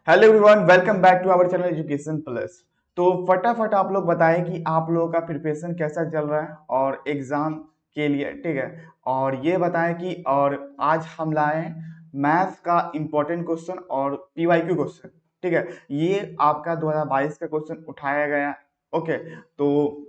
Hello everyone, welcome back to our channel education plus. तो फटाफट आप लोग बताएं कि आप लोगों का प्रिपरेशन कैसा चल रहा है और एग्जाम के लिए, ठीक है। और ये बताएं कि और आज हम लाए हैं मैथ्स का इम्पोर्टेंट क्वेश्चन और पीवाईक्यू क्वेश्चन, ठीक है। ये आपका 2022 का क्वेश्चन उठाया गया। ओके, तो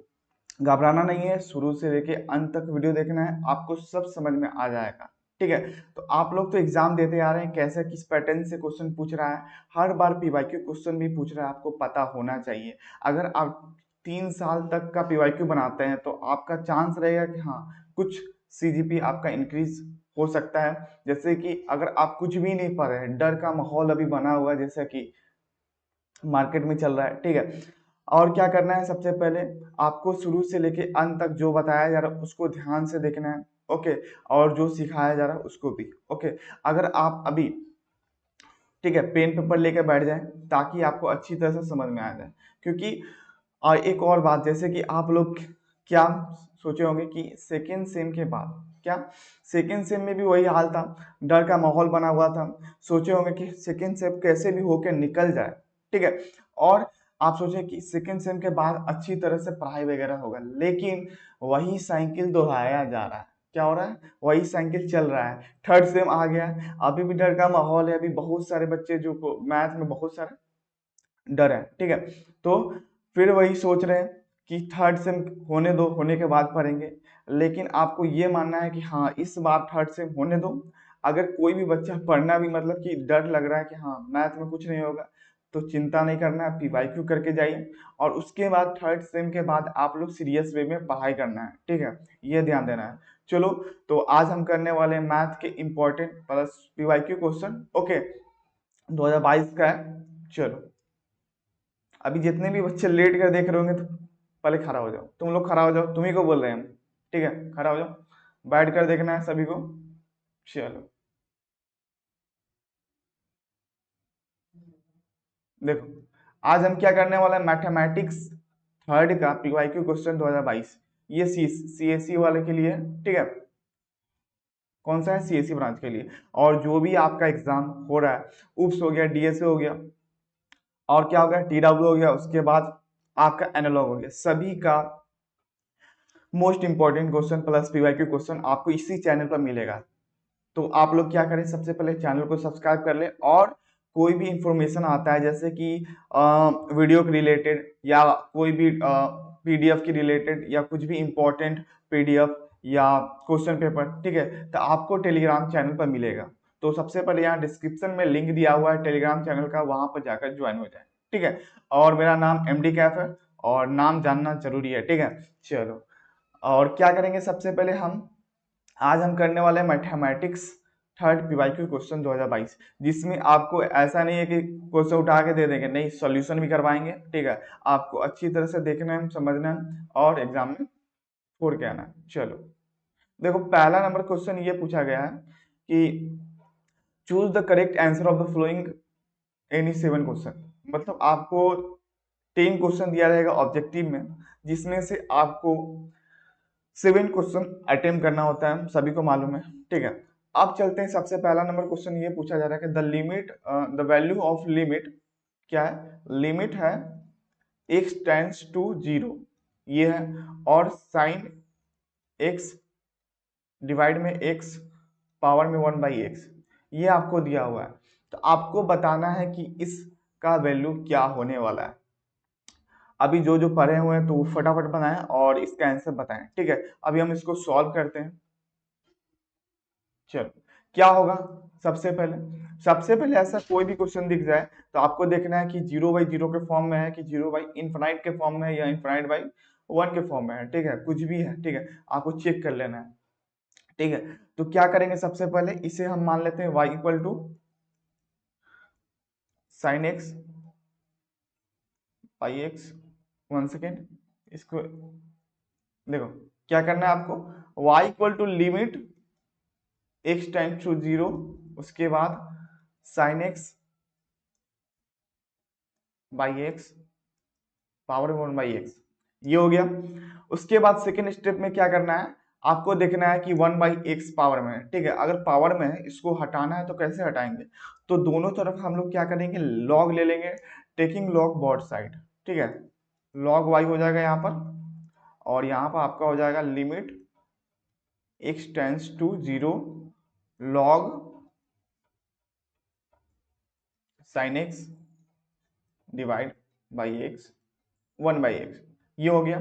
घबराना नहीं है, शुरू से लेके अंत तक वीडियो देखना है, आपको सब समझ में आ जाएगा, ठीक है। तो आप लोग तो एग्जाम देते आ रहे हैं, कैसे किस पैटर्न से क्वेश्चन पूछ रहा है, हर बार पीवाईक्यू क्वेश्चन भी पूछ रहा है, आपको पता होना चाहिए। अगर आप 3 साल तक का पीवाईक्यू बनाते हैं तो आपका चांस रहेगा कि हाँ, कुछ सीजीपी आपका इंक्रीज हो सकता है। जैसे कि अगर आप कुछ भी नहीं पढ़ रहे हैं, डर का माहौल अभी बना हुआ है जैसा कि मार्केट में चल रहा है, ठीक है। और क्या करना है, सबसे पहले आपको शुरू से लेके अंत तक जो बताया जा रहा है उसको ध्यान से देखना है। ओके, और जो सिखाया जा रहा है उसको भी। ओके, अगर आप अभी, ठीक है, पेन पेपर लेकर बैठ जाएं ताकि आपको अच्छी तरह से समझ में आ जाए। क्योंकि एक और बात, जैसे कि आप लोग क्या सोचे होंगे कि सेकेंड सेम के बाद क्या, सेकेंड सेम में भी वही हाल था, डर का माहौल बना हुआ था। सोचे होंगे कि सेकेंड सेम कैसे भी होकर निकल जाए, ठीक है। और आप सोचे कि सेकेंड सेम के बाद अच्छी तरह से पढ़ाई वगैरह होगा, लेकिन वही साइकिल दोहराया जा रहा है। क्या हो रहा है, वही साइकिल चल रहा है। थर्ड सेम आ गया, अभी भी डर का माहौल है, अभी बहुत सारे बच्चे जो मैथ में बहुत सारे डर है, ठीक है। तो फिर वही सोच रहे हैं कि थर्ड सेम होने दो, होने के बाद पढ़ेंगे। लेकिन आपको ये मानना है कि हाँ, इस बार थर्ड सेम होने दो। अगर कोई भी बच्चा पढ़ना भी मतलब कि डर लग रहा है कि हाँ मैथ में कुछ नहीं होगा, तो चिंता नहीं करना है, पीवाईक्यू करके जाइए। और उसके बाद थर्ड सेम के बाद आप लोग सीरियस वे में पढ़ाई करना है, ठीक है। ये ध्यान देना है। चलो, तो आज हम करने वाले हैं मैथ के important plus PYQ question. Okay, 2022 का है। चलो, अभी जितने भी बच्चे लेट कर देख रहे होंगे तो पहले खड़ा हो जाओ, तुम लोग खड़ा हो जाओ, तुम्ही को बोल रहे हैं हम, ठीक है, खड़ा हो जाओ। बैठ कर देखना है सभी को। चलो, देखो, आज हम क्या करने वाला है, मैथमेटिक्स थर्ड का पीवाईक्यू क्वेश्चन 2022। ये सीएससी वाले के लिए है, ठीक है। कौन सा है, सीएससी ब्रांच के लिए। और जो भी आपका एग्जाम हो रहा है, उप्स हो गया, डीएसए हो गया, और क्या हो गया, टीडब्ल्यू हो गया, उसके बाद आपका एनालॉग हो गया, सभी का most important question plus PYQ question आपको इसी चैनल पर मिलेगा। तो आप लोग क्या करें, सबसे पहले चैनल को सब्सक्राइब कर लें, और कोई भी इंफॉर्मेशन आता है जैसे कि वीडियो के रिलेटेड या कोई भी पीडीएफ के रिलेटेड या कुछ भी इंपॉर्टेंट पीडीएफ या क्वेश्चन पेपर, ठीक है, तो आपको टेलीग्राम चैनल पर मिलेगा। तो सबसे पहले यहाँ डिस्क्रिप्शन में लिंक दिया हुआ है टेलीग्राम चैनल का, वहां पर जाकर ज्वाइन हो जाए, ठीक है। और मेरा नाम एमडी कैफ है, और नाम जानना जरूरी है, ठीक है। चलो, और क्या करेंगे, सबसे पहले आज हम करने वाले हैं मैथमेटिक्स थर्ड पीवाईक्यू क्वेश्चन 2022, जिसमें आपको ऐसा नहीं है कि क्वेश्चन उठा के दे देंगे, नहीं, सॉल्यूशन भी करवाएंगे, ठीक है। आपको अच्छी तरह से देखना है, समझना है, और एग्जाम में स्कोर क्या आना है। चलो, देखो, पहला नंबर क्वेश्चन ये पूछा गया है कि choose the correct answer of the flowing any 7 question. मतलब आपको 10 क्वेश्चन दिया रहेगा ऑब्जेक्टिव में, जिसमें से आपको 7 क्वेश्चन अटेम्प्ट करना होता है, सभी को मालूम है, ठीक है। अब चलते हैं, सबसे पहला नंबर क्वेश्चन ये पूछा जा रहा है कि the limit, the value of limit क्या है, लिमिट है x टेंड्स टू 0, ये है। और साइन x डिवाइड में x पावर में 1/x, ये आपको दिया हुआ है। तो आपको बताना है कि इसका वैल्यू क्या होने वाला है। अभी जो जो पढ़े हुए हैं तो वो फटाफट बनाएं और इसका आंसर बताएं, ठीक है। अभी हम इसको सॉल्व करते हैं। चलो, क्या होगा, सबसे पहले ऐसा कोई भी क्वेश्चन दिख जाए तो आपको देखना है कि 0/0 के फॉर्म में है, कि 0/इनफाइनाइट के फॉर्म में है, या इनफाइनाइट/1 के फॉर्म में है, ठीक है, कुछ भी है, ठीक है। आपको चेक कर लेना है, ठीक है। तो क्या करेंगे, सबसे पहले इसे हम मान लेते हैं y equal to sine X pi X. 1 second, इसको देखो, क्या करना है आपको, y equal to limit x tends to 0, उसके बाद sine X by X power 1/x, ये हो गया। उसके बाद सेकेंड स्टेप में क्या करना है, आपको देखना है कि 1/x पावर में है, ठीक है। अगर पावर में है, इसको हटाना है तो कैसे हटाएंगे, तो दोनों तरफ हम लोग क्या करेंगे, लॉग ले लेंगे, टेकिंग लॉग बोथ साइड, ठीक है। लॉग y हो जाएगा यहाँ पर, और यहाँ पर आपका हो जाएगा limit x tends to 0 log sine x divide by x 1/x, ये हो गया।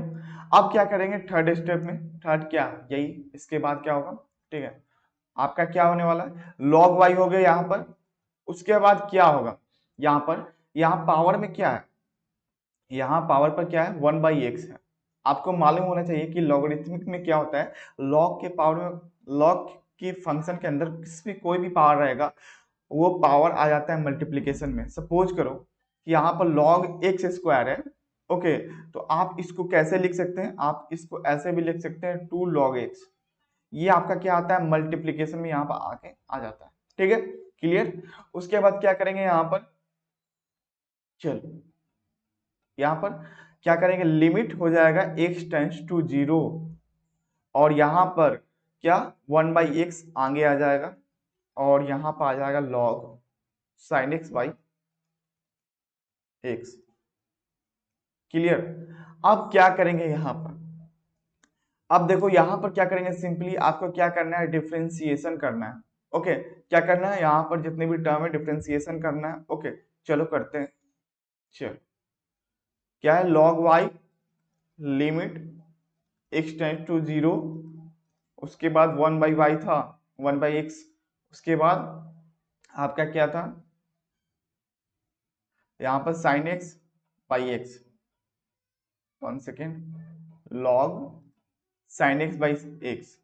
अब क्या करेंगे थर्ड स्टेप में, थर्ड क्या, यही इसके बाद क्या होगा, ठीक है। आपका क्या होने वाला है, log y हो गया यहाँ पर। उसके बाद क्या होगा, यहाँ पर, यहाँ पावर में क्या है, यहाँ पावर पर क्या है 1/x है। आपको मालूम होना चाहिए कि लॉगरिथमिक में क्या होता है, log के पावर में, log की फंक्शन के अंदर किसी भी कोई भी पावर रहेगा, वो पावर आ जाता है मल्टीप्लीकेशन में। सपोज करो कि यहाँ पर log x स्क्वायर है, ओके, तो आप इसको कैसे लिख सकते हैं, आप इसको ऐसे भी लिख सकते हैं 2 log x। ये आपका क्या आता है मल्टीप्लीकेशन में, यहाँ पर आके आ जाता है, ठीक है, क्लियर। उसके बाद क्या करेंगे यहाँ पर, चलो यहाँ पर क्या करेंगे, लिमिट हो जाएगा x टेंस टू 0, और यहाँ पर क्या 1/x आगे आ जाएगा, और यहाँ पर आ जाएगा log sin x by x, clear. अब क्या करेंगे यहाँ पर, अब देखो यहाँ पर क्या करेंगे, सिंपली आपको क्या करना है, डिफ्रेंसिएशन करना है, ओके। क्या करना है, यहाँ पर जितने भी टर्म है डिफ्रेंसिएशन करना है, ओके। चलो करते हैं, चलो क्या है, log y limit x tends to 0, उसके बाद 1/y था 1/x, उसके बाद आपका क्या था, यहाँ पर sin x by x, 1 second, log sin x by x।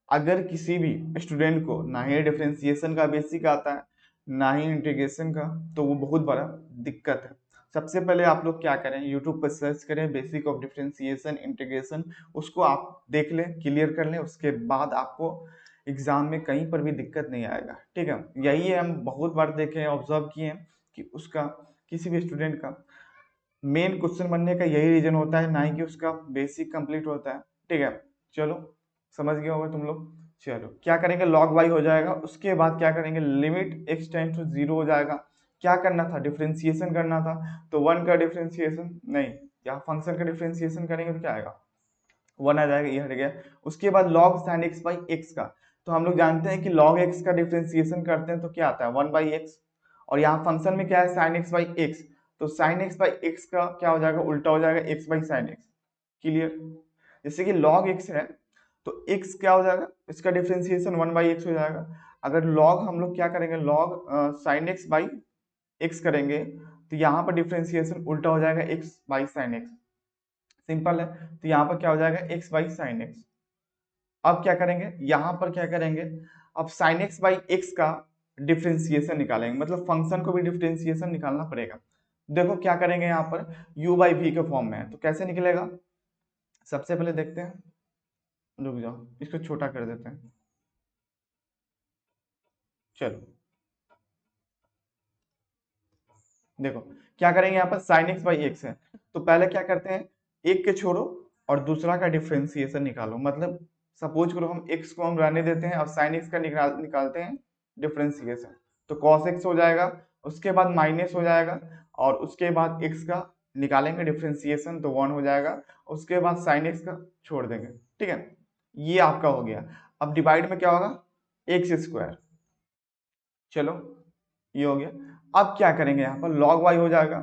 अगर किसी भी स्टूडेंट को ना ही डिफरेंशिएशन का बेसिक आता है, ना ही इंटीग्रेशन का, तो वो बहुत बड़ा दिक्कत है। सबसे पहले आप लोग क्या करें, यूट्यूब पर सर्च करें बेसिक ऑफ डिफरेंशिएशन इंटीग्रेशन, उसको आप देख लें, क्लियर कर लें, उसके बाद आपको एग्जाम में कहीं पर भी दिक्कत नहीं आएगा, ठीक है। यही हम बहुत बार देखे हैं, ऑब्जर्व किए हैं कि उसका किसी भी स्टूडेंट का मेन क्वेश्चन बनने का यही रीजन होता है, ना ही कि उसका बेसिक कंप्लीट होता है, ठीक है। चलो समझ गए होगा तुम लोग। चलो क्या करेंगे, log y हो जाएगा, उसके बाद क्या करेंगे, लिमिट x टेंस टू 0 हो जाएगा। क्या करना था, डिफरेंशिएशन करना था, तो 1 का डिफरेंशिएशन नहीं, यहाँ फंक्शन का डिफरेंशिएशन करेंगे तो क्या आएगा, 1 आ जाएगा, ये हट गया। उसके बाद log sin x by x का, तो हम लोग जानते हैं कि log x का डिफरेंशिएशन करते हैं तो क्या आता है 1/x, और यहाँ फंक्शन में क्या है sin x बाई x, तो sin x बाई x का क्या हो जाएगा, उल्टा हो जाएगा x by sin x, clear. जैसे कि log x है तो x क्या हो जाएगा, इसका डिफरेंशिएशन 1/x हो जाएगा। अगर log हम लोग क्या करेंगे, log sin x by x करेंगे, तो यहाँ पर डिफरेंशिएशन उल्टा हो जाएगा x by sin x, simple है। तो यहाँ पर क्या हो जाएगा x बाई sin x। अब क्या करेंगे, यहाँ पर क्या करेंगे, अब sin x बाई x का डिफरेंशिएशन निकालेंगे, मतलब फंक्शन को भी डिफरेंशिएशन निकालना पड़ेगा। देखो क्या करेंगे, यहाँ पर u बाई वी के फॉर्म में है, तो कैसे निकलेगा, सबसे पहले देखते हैं, रुक जाओ इसको छोटा कर देते हैं, चलो देखो क्या करेंगे, यहाँ पर sin x बाई x है, तो पहले क्या करते हैं, एक के छोड़ो और दूसरा का डिफरेंशिएशन निकालो, मतलब सपोज करो हम x को हम रहने देते हैं, अब sin x का निकालते हैं डिफरेंशिएशन, तो cos x हो जाएगा, उसके बाद माइनस हो जाएगा, और उसके बाद x का निकालेंगे डिफरेंशिएशन तो 1 हो जाएगा, उसके बाद sin x का छोड़ देंगे, ठीक है। ये आपका हो गया। अब डिवाइड में क्या होगा, एक्स स्क्वायर, चलो ये हो गया। अब क्या करेंगे, यहाँ पर log y हो जाएगा,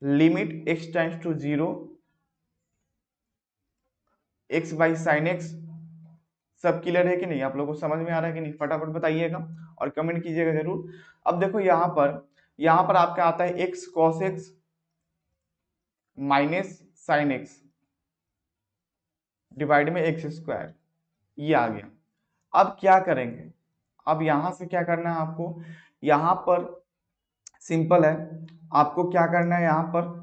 limit x tends to 0 x by sine X. सब क्लियर है कि नहीं, आप लोगों को समझ में आ रहा है कि नहीं, फटाफट बताइएगा और कमेंट कीजिएगा जरूर। अब देखो यहाँ पर आपका आता है x cos x minus sine x divide में एक्स स्क्वायर, ये आ गया। अब क्या करेंगे, अब यहां से क्या करना है आपको, यहाँ पर सिंपल है, आपको क्या करना है, यहाँ पर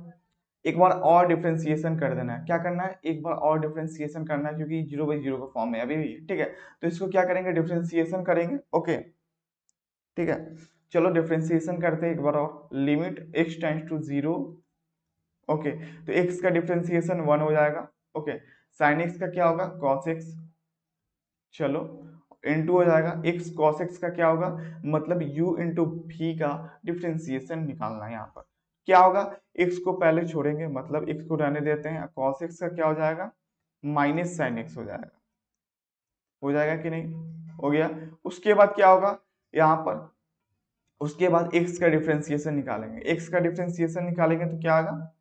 एक बार और डिफरेंशिएशन कर देना है। क्या करना है, एक बार और डिफरेंशिएशन करना है, क्योंकि 0/0 का फॉर्म है अभी भी, ठीक है। तो इसको क्या करेंगे, डिफरेंशिएशन करेंगे, ओके, ठीक है। चलो डिफरेंशिएशन करते हैं एक बार और, limit x tends to 0, okay, तो x का डिफरेंशिएशन 1 हो जाएगा, ओके, साइन एक्स का क्या होगा, कॉस एक्स, चलो इनटू हो जाएगा x cos x का क्या होगा, मतलब u इंटू भी का डिफ्रेंसिएशन निकालना है। यहाँ पर क्या होगा, x को पहले छोड़ेंगे, मतलब x को रहने देते हैं, cos x का क्या हो जाएगा, माइनस साइन x हो जाएगा कि नहीं, हो गया। उसके बाद क्या होगा यहाँ पर, उसके बाद x का डिफ्रेंसिएशन निकालेंगे, x का डिफ्रेंसिएशन निकालेंगे तो क्या आएगा,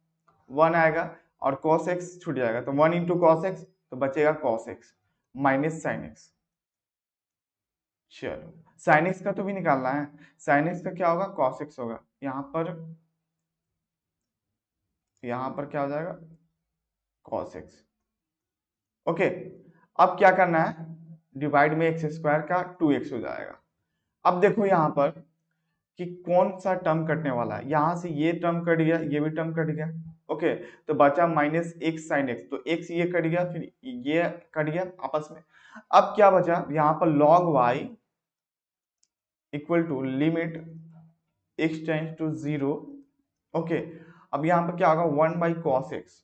1 आएगा, और cos x छूट जाएगा, तो 1 इंटू कॉस एक्स, तो बचेगा cos x minus sine x. चलो साइन एक्स का तो भी निकालना है, साइन एक्स का क्या होगा, कॉस एक्स होगा, यहाँ पर क्या हो जाएगा, कॉस एक्स। ओके, अब क्या करना है, डिवाइड में एक्स स्क्वायर का 2x हो जाएगा। अब देखो यहाँ पर कि कौन सा टर्म कटने वाला है, यहाँ से ये टर्म कट गया, ये भी टर्म कट गया। ओके, तो बचा माइनस एक्स साइन एक्स, तो x ये कट गया, फिर ये कट गया आपस में। अब क्या बचा, यहाँ पर log y equal to limit x tends to 0। Okay, अब यहाँ पर क्या होगा, 1 बाई कॉस एक्स,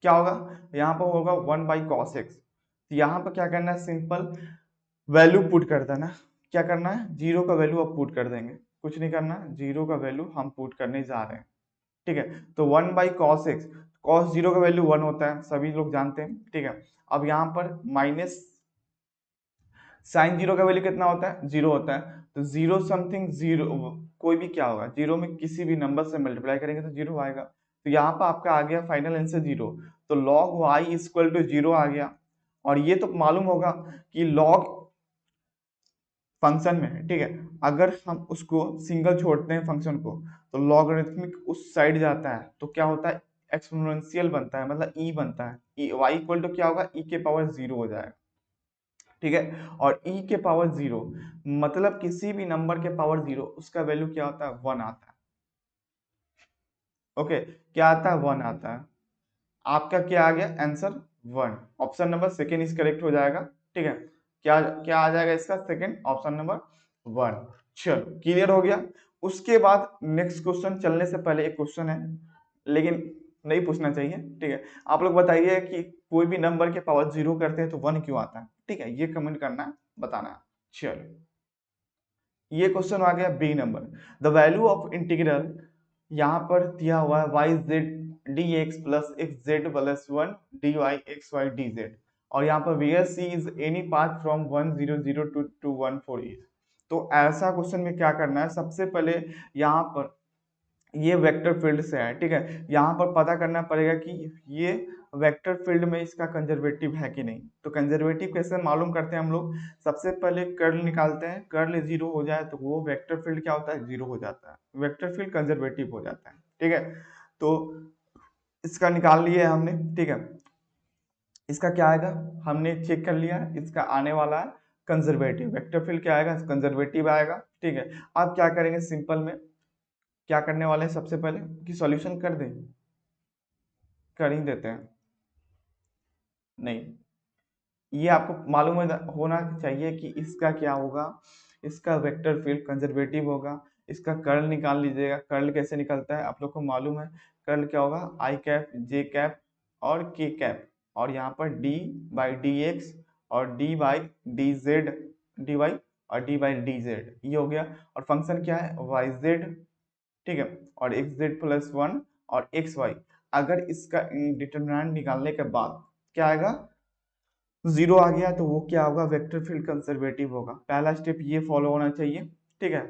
क्या होगा, यहाँ पर होगा 1 बाई कॉस एक्स। तो यहाँ पर क्या करना है, सिंपल वैल्यू पुट कर देना, क्या करना है, जीरो का वैल्यू अब पुट कर देंगे, कुछ नहीं करना, जीरो का वैल्यू हम पुट करने जा रहे हैं। ठीक है, तो 1 by cos x, cos zero का वैल्यू 1 होता है, सभी लोग जानते हैं। ठीक है, अब यहाँ पर माइनस साइन जीरो का वैल्यू कितना होता है, 0 होता है, तो 0 समथिंग 0, कोई भी क्या होगा, जीरो में किसी भी नंबर से मल्टीप्लाई करेंगे तो 0 आएगा। तो यहाँ पर आपका आ गया फाइनल आंसर 0, तो log y इक्वल टू 0 आ गया। और ये तो मालूम होगा कि log फंक्शन में है, ठीक है, अगर हम उसको सिंगल छोड़ते हैं फंक्शन को, तो लॉगरिथमिक उस साइड जाता है तो क्या होता है, एक्सपोनेंशियल बनता है, मतलब e बनता है, y इक्वल टू क्या होगा, e के पावर 0 हो जाएगा। ठीक है, और e के पावर 0 मतलब किसी भी नंबर के पावर 0 उसका वैल्यू क्या होता है, 1 आता है। ओके, क्या आता है, 1 आता है। आपका क्या आ गया answer, 1, option number second is correct हो जाएगा। ठीक है, क्या क्या आ जाएगा इसका, सेकेंड ऑप्शन नंबर 1। चलो क्लियर हो गया। उसके बाद नेक्स्ट क्वेश्चन चलने से पहले एक क्वेश्चन है, लेकिन नहीं पूछना चाहिए। ठीक है, आप लोग बताइए कि कोई भी नंबर के पावर 0 करते हैं तो 1 क्यों आता है। ठीक है, ये कमेंट करना, बताना। चलो ये क्वेश्चन आ गया B number, the value of integral, यहाँ पर दिया हुआ है Y Z D X plus X Z plus 1 D Y X Y D Z, और यहाँ पर where C is any path from 100 to 148। तो ऐसा क्वेश्चन में क्या करना है, सबसे पहले यहाँ पर ये वेक्टर फील्ड से है। ठीक है, यहाँ पर पता करना पड़ेगा कि ये वेक्टर फील्ड में इसका कंजर्वेटिव है कि नहीं। तो कंजर्वेटिव कैसे मालूम करते हैं हम लोग, सबसे पहले कर्ल निकालते हैं, कर्ल 0 हो जाए तो वो वेक्टर फील्ड क्या होता है, 0 हो जाता है, वेक्टर फील्ड कंजर्वेटिव हो जाता है। ठीक है, तो इसका निकाल लिया हमने। ठीक है, इसका क्या आएगा, हमने चेक कर लिया, इसका आने वाला है कंजर्वेटिव, वेक्टर फील्ड क्या आएगा, कंजर्वेटिव आएगा। ठीक है, अब क्या करेंगे, सिंपल में क्या करने वाले हैं, सबसे पहले कि सॉल्यूशन कर दें, कर ही देते हैं, नहीं, ये आपको मालूम होना चाहिए कि इसका क्या होगा, इसका वेक्टर फील्ड कंजर्वेटिव होगा। इसका कर्ल निकाल लीजिएगा, कर्ल कैसे निकलता है आप लोग को मालूम है, कर्ल क्या होगा, आई कैप जे कैप और के कैप, और यहाँ पर डी बाई डी एक्स और D by D Z, D Y और डी बाई डी जेड, ये हो गया। और फंक्शन क्या है, वाई जेड, ठीक है, और एक्स जेड प्लस 1 और एक्स वाई। अगर इसका डिटरमिनेंट निकालने के बाद क्या आएगा, 0 आ गया, तो वो क्या होगा, वेक्टर फील्ड कंजर्वेटिव होगा। पहला स्टेप ये फॉलो होना चाहिए। ठीक है,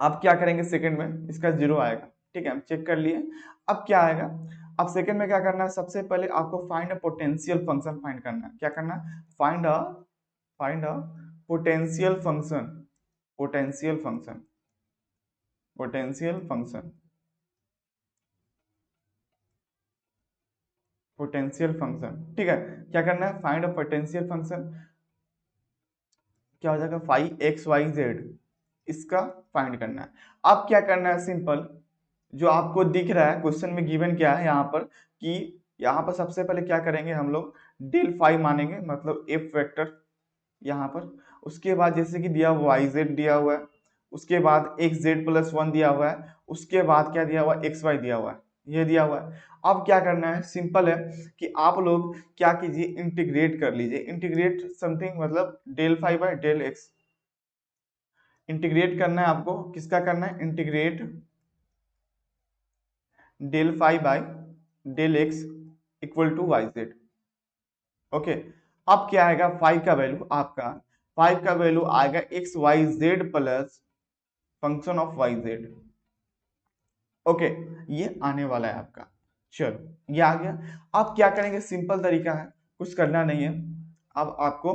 अब क्या करेंगे, सेकंड में इसका 0 आएगा। ठीक है, हम चेक कर लिए। अब क्या आएगा, अब सेकंड में क्या करना है, सबसे पहले आपको find a potential function find करना है। क्या करना है, find a potential function, potential function, potential function, potential function. ठीक है, क्या करना है, फाइंड अ पोटेंशियल फंक्शन, क्या हो जाएगा, फाइव एक्स वाई जेड, इसका फाइंड करना है। अब क्या करना है, सिंपल जो आपको दिख रहा है क्वेश्चन में गिवन क्या है यहाँ पर, कि यहाँ पर सबसे पहले क्या करेंगे हम लोग, डेल फाइव मानेंगे, मतलब एफ वेक्टर यहाँ पर। उसके बाद जैसे कि दिया हुआ वाई जेड दिया हुआ है, उसके बाद एक्स जेड प्लस 1 दिया हुआ है, उसके बाद क्या दिया हुआ है, एक्स वाई दिया हुआ है। ये दिया हुआ है। अब क्या करना है, सिंपल है कि आप लोग क्या कीजिए, इंटीग्रेट कर लीजिए। इंटीग्रेट समथिंग मतलब del five by del X. Integrate करना है आपको, किसका करना है, integrate del five by del X equal to Y Z. Okay, अब क्या आएगा, फाइव का वैल्यू आपका, फाइव का वैल्यू आएगा X Y Z plus function of Y Z. Okay, ये आने वाला है आपका। चलो ये आ गया। अब क्या करेंगे, सिंपल तरीका है, कुछ करना नहीं है। अब आपको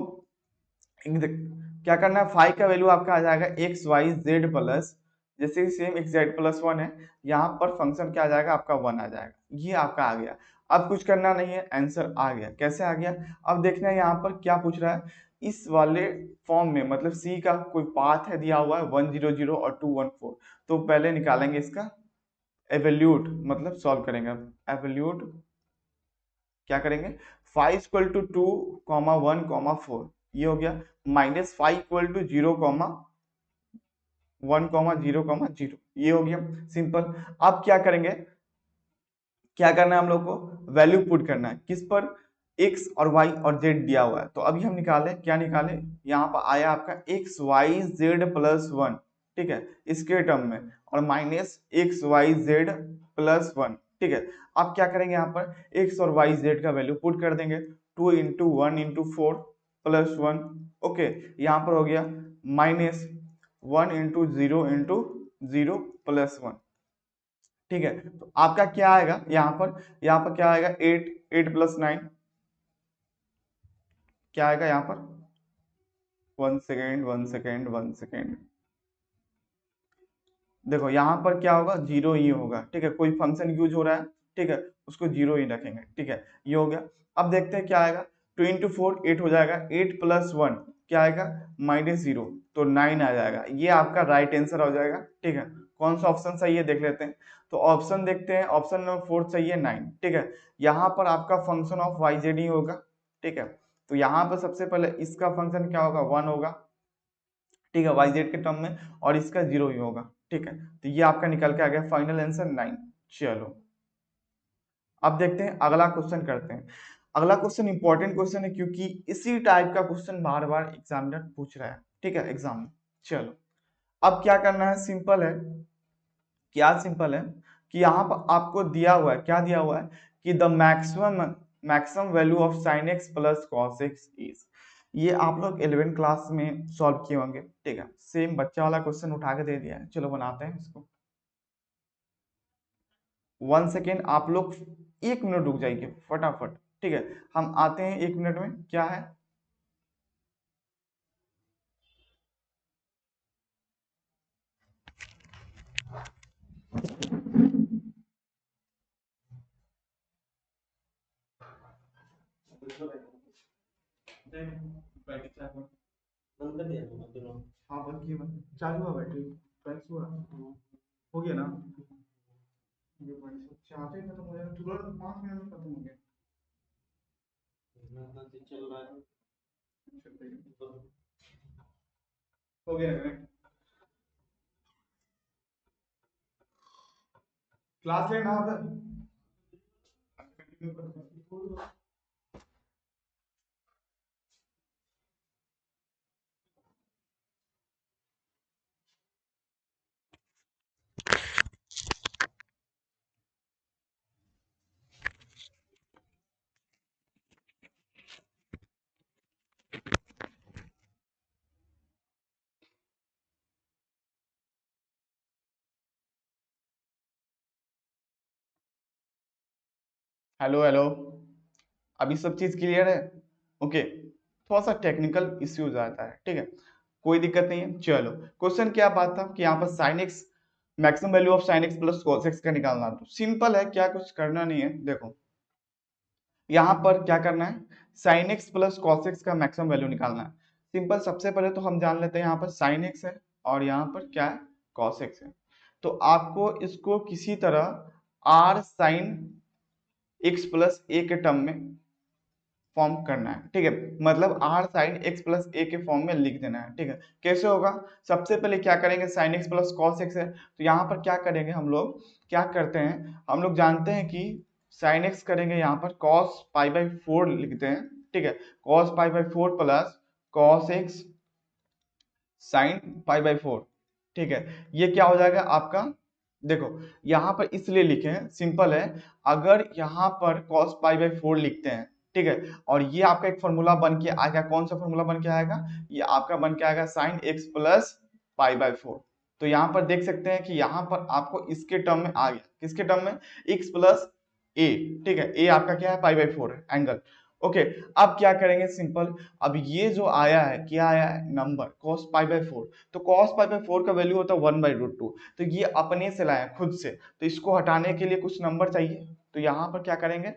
क्या करना है, फाइव का वैल्यू आपका आ जाएगा एक्स वाई जेड प्लस, जैसे कि same x Z plus one है, यहाँ पर फंक्शन क्या आ जाएगा आपका, वन आ जाएगा। ये आपका आ गया। अब कुछ करना नहीं है, आंसर आ गया। कैसे आ गया, अब देखना है यहाँ पर क्या पूछ रहा है, इस वाले फॉर्म में, मतलब सी का कोई पाथ है दिया हुआ है 100 और 214। तो पहले निकालेंगे इसका एवल्यूट, मतलब सॉल्व करेंगे। एवल्यूट क्या करेंगे, फाइव इक्वल टू 2, 1, 4, ये हो गया, माइनस फाइव इक्वल टू 0, 1, 0, 0, ये हो गया। सिंपल। अब क्या करेंगे, क्या करना है हम लोग को, वैल्यू पुट करना है किस पर, एक्स और वाई और जेड दिया हुआ है। तो अभी हम निकाले, क्या निकाले, यहाँ पर आया आपका X Y Z plus one, ठीक है, इसके टर्म में, और minus X Y Z plus one, ठीक है। अब क्या करेंगे, यहाँ पर एक्स और वाई जेड का वैल्यू पुट कर देंगे, 2 × 1 × 4 प्लस वन। ओके, यहाँ पर हो गया माइनस 1 × 0 × 0 प्लस वन, ठीक है। तो आपका क्या आएगा यहाँ पर क्या आएगा, 8 क्या आएगा यहाँ पर, 1 सेकेंड 1 सेकेंड 1 सेकेंड, देखो यहाँ पर क्या होगा, जीरो ही होगा, ठीक है। कोई फंक्शन यूज हो रहा है, ठीक है, उसको जीरो ही रखेंगे, ठीक है। ये हो गया। अब देखते हैं क्या आएगा, 2 × 4 8 हो जाएगा, 8 प्लस वन क्या आएगा, -0, तो 9 आ जाएगा। ये आपका राइट आंसर हो जाएगा, ठीक है। कौन सा ऑप्शन सही है देख लेते हैं। तो ऑप्शन देखते हैं, ऑप्शन नंबर 4 सही है, 9, ठीक है। यहाँ पर आपका फंक्शन ऑफ वाई जेड ही होगा, ठीक है। तो यहाँ पर सबसे पहले इसका फंक्शन क्या होगा, 1 होगा, ठीक है, वाई जेड के टर्म में, और इसका 0 ही होगा, ठीक है। तो ये आपका निकल के आ गया फाइनल आंसर 9। चलो अब देखते हैं, अगला क्वेश्चन करते हैं। अगला क्वेश्चन इंपॉर्टेंट क्वेश्चन है, क्योंकि इसी टाइप का क्वेश्चन बार बार एग्जामिनर पूछ रहा है, ठीक है, एग्जाम में। चलो अब क्या करना है, सिंपल है, क्या सिंपल है कि यहाँ पर आपको दिया हुआ है, क्या दिया हुआ है कि the maximum value of sine x plus cos x is, ये आप लोग 11th क्लास में सॉल्व किए होंगे, ठीक है। सेम बच्चा वाला क्वेश्चन उठा के दे दिया है, चलो बनाते हैं इसको। 1 सेकेंड, आप लोग 1 मिनट रुक जाइए फटाफट, ठीक है। हम आते हैं 1 मिनट में, क्या है, हाँ बंद किए, बंद चालू हुआ, बैटरी फ्रेश हुआ, हो गया ना, ये चाहते खत्म हो जाएगा तुरंत, 5 मिनट में खत्म हो गया। हो गया क्लास लेना आप, हेलो हेलो, अभी सब चीज क्लियर है, ओके। थोड़ा सा टेक्निकल इश्यूज आता है, ठीक है, कोई दिक्कत नहीं है। चलो क्वेश्चन क्या बात था कि यहाँ पर sine x, maximum value of sine x plus cos x का निकालना, तो सिंपल है, क्या कुछ करना नहीं है। देखो यहाँ पर क्या करना है, sine x plus cos x का मैक्सिमम वैल्यू निकालना है। सिंपल, सबसे पहले तो हम जान लेते हैं, यहाँ पर साइन एक्स है और यहाँ पर क्या है, कॉस एक्स है। तो आपको इसको किसी तरह आर साइन एक्स प्लस ए के टर्म में फॉर्म करना है, ठीक है। मतलब आर साइन एक्स प्लस ए के फॉर्म में लिख देना है, ठीक है। कैसे होगा, सबसे पहले क्या करेंगे, sine x plus cos x है, तो यहाँ पर क्या करेंगे हम लोग, क्या करते हैं हम लोग जानते हैं कि साइन एक्स करेंगे यहाँ पर कॉस पाई बाई 4 लिखते हैं, ठीक है। Cos pi by 4 plus cos x sine pi by 4, ठीक है। ये क्या हो जाएगा आपका, देखो यहाँ पर इसलिए लिखे हैं, सिंपल है। अगर यहाँ पर cos पाई बाई 4 लिखते हैं, ठीक है, और ये आपका एक फॉर्मूला बन के आएगा, कौन सा फॉर्मूला बन के आएगा, ये आपका बन के आएगा sine x plus pi by 4। तो यहाँ पर देख सकते हैं कि यहाँ पर आपको इसके टर्म में आ गया, किसके टर्म में, x प्लस ए, ठीक है। ए आपका क्या है, पाई बाई 4 है एंगल, ओके। अब क्या करेंगे, सिंपल, अब ये जो आया है, क्या आया है, नंबर cos पाई बाई 4, तो cos पाई बाई 4 का वैल्यू होता है 1/√2, तो ये अपने से लाए खुद से, तो इसको हटाने के लिए कुछ नंबर चाहिए, तो यहाँ पर क्या करेंगे,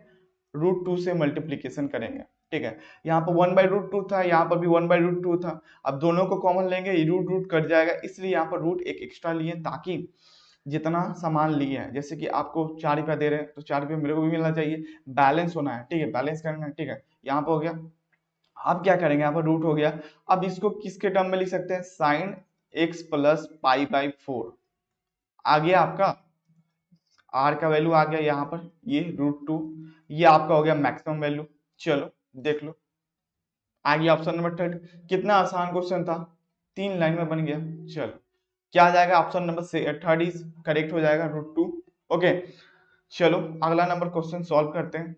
√2 से मल्टीप्लीकेशन करेंगे, ठीक है। यहाँ पर 1/√2 था, यहाँ पर भी 1/√2 था, अब दोनों को कॉमन लेंगे, रूट कट जाएगा, इसलिए यहाँ पर रूट एक एक्स्ट्रा लिए, ताकि जितना सामान लिए हैं, जैसे कि आपको 4 रुपया दे रहे हैं, तो 4 रुपये मेरे को भी मिलना चाहिए, बैलेंस होना है, ठीक है, बैलेंस करना है, ठीक है। यहाँ पर हो गया। अब क्या करेंगे, यहाँ पर रूट हो गया, अब इसको किसके टर्म में लिख सकते हैं, sine x plus pi by 4, आ गया आपका, आर का वैल्यू आ गया यहाँ पर, ये √2, ये आपका हो गया मैक्सिमम वैल्यू। चलो देख लो, आ गया ऑप्शन नंबर 3। कितना आसान क्वेश्चन था, 3 लाइन में बन गया। चलो क्या आ जाएगा, ऑप्शन नंबर 3 इज करेक्ट हो जाएगा, √2, ओके। चलो अगला नंबर क्वेश्चन सॉल्व करते हैं।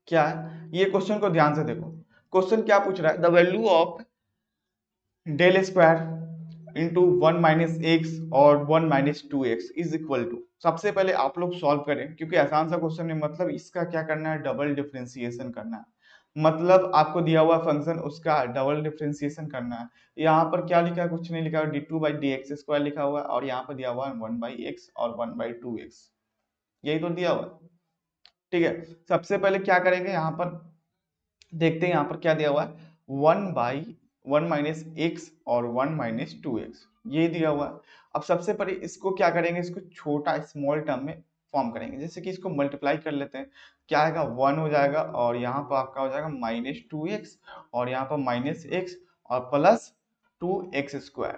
क्या है ये क्वेश्चन को ध्यान से देखो, क्वेश्चन क्या पूछ रहा है, the value of del square into 1 minus X और 1 minus 2x is equal to, सबसे पहले आप लोग सॉल्व करें, क्योंकि आसान सा क्वेश्चन है, मतलब इसका क्या करना है, डबल डिफरेंशिएशन करना है, मतलब आपको दिया हुआ फंक्शन उसका डबल डिफरेंशिएशन करना है। यहाँ पर क्या लिखा है, कुछ नहीं लिखा है, d2/dx² लिखा हुआ है, और यहाँ पर दिया हुआ है 1/x और 1/2x, यही तो दिया हुआ है, ठीक है। सबसे पहले क्या करेंगे, यहाँ पर देखते हैं, यहाँ पर क्या दिया हुआ है, 1/1 माइनस एक्स और 1 माइनस 2x, ये दिया हुआ है। अब सबसे पहले इसको क्या करेंगे, इसको छोटा स्मॉल टर्म में फॉर्म करेंगे, जैसे कि इसको मल्टीप्लाई कर लेते हैं, क्या आएगा, 1 हो जाएगा, और यहाँ पर आपका हो जाएगा -2x, और यहाँ पर -x और प्लस 2x²,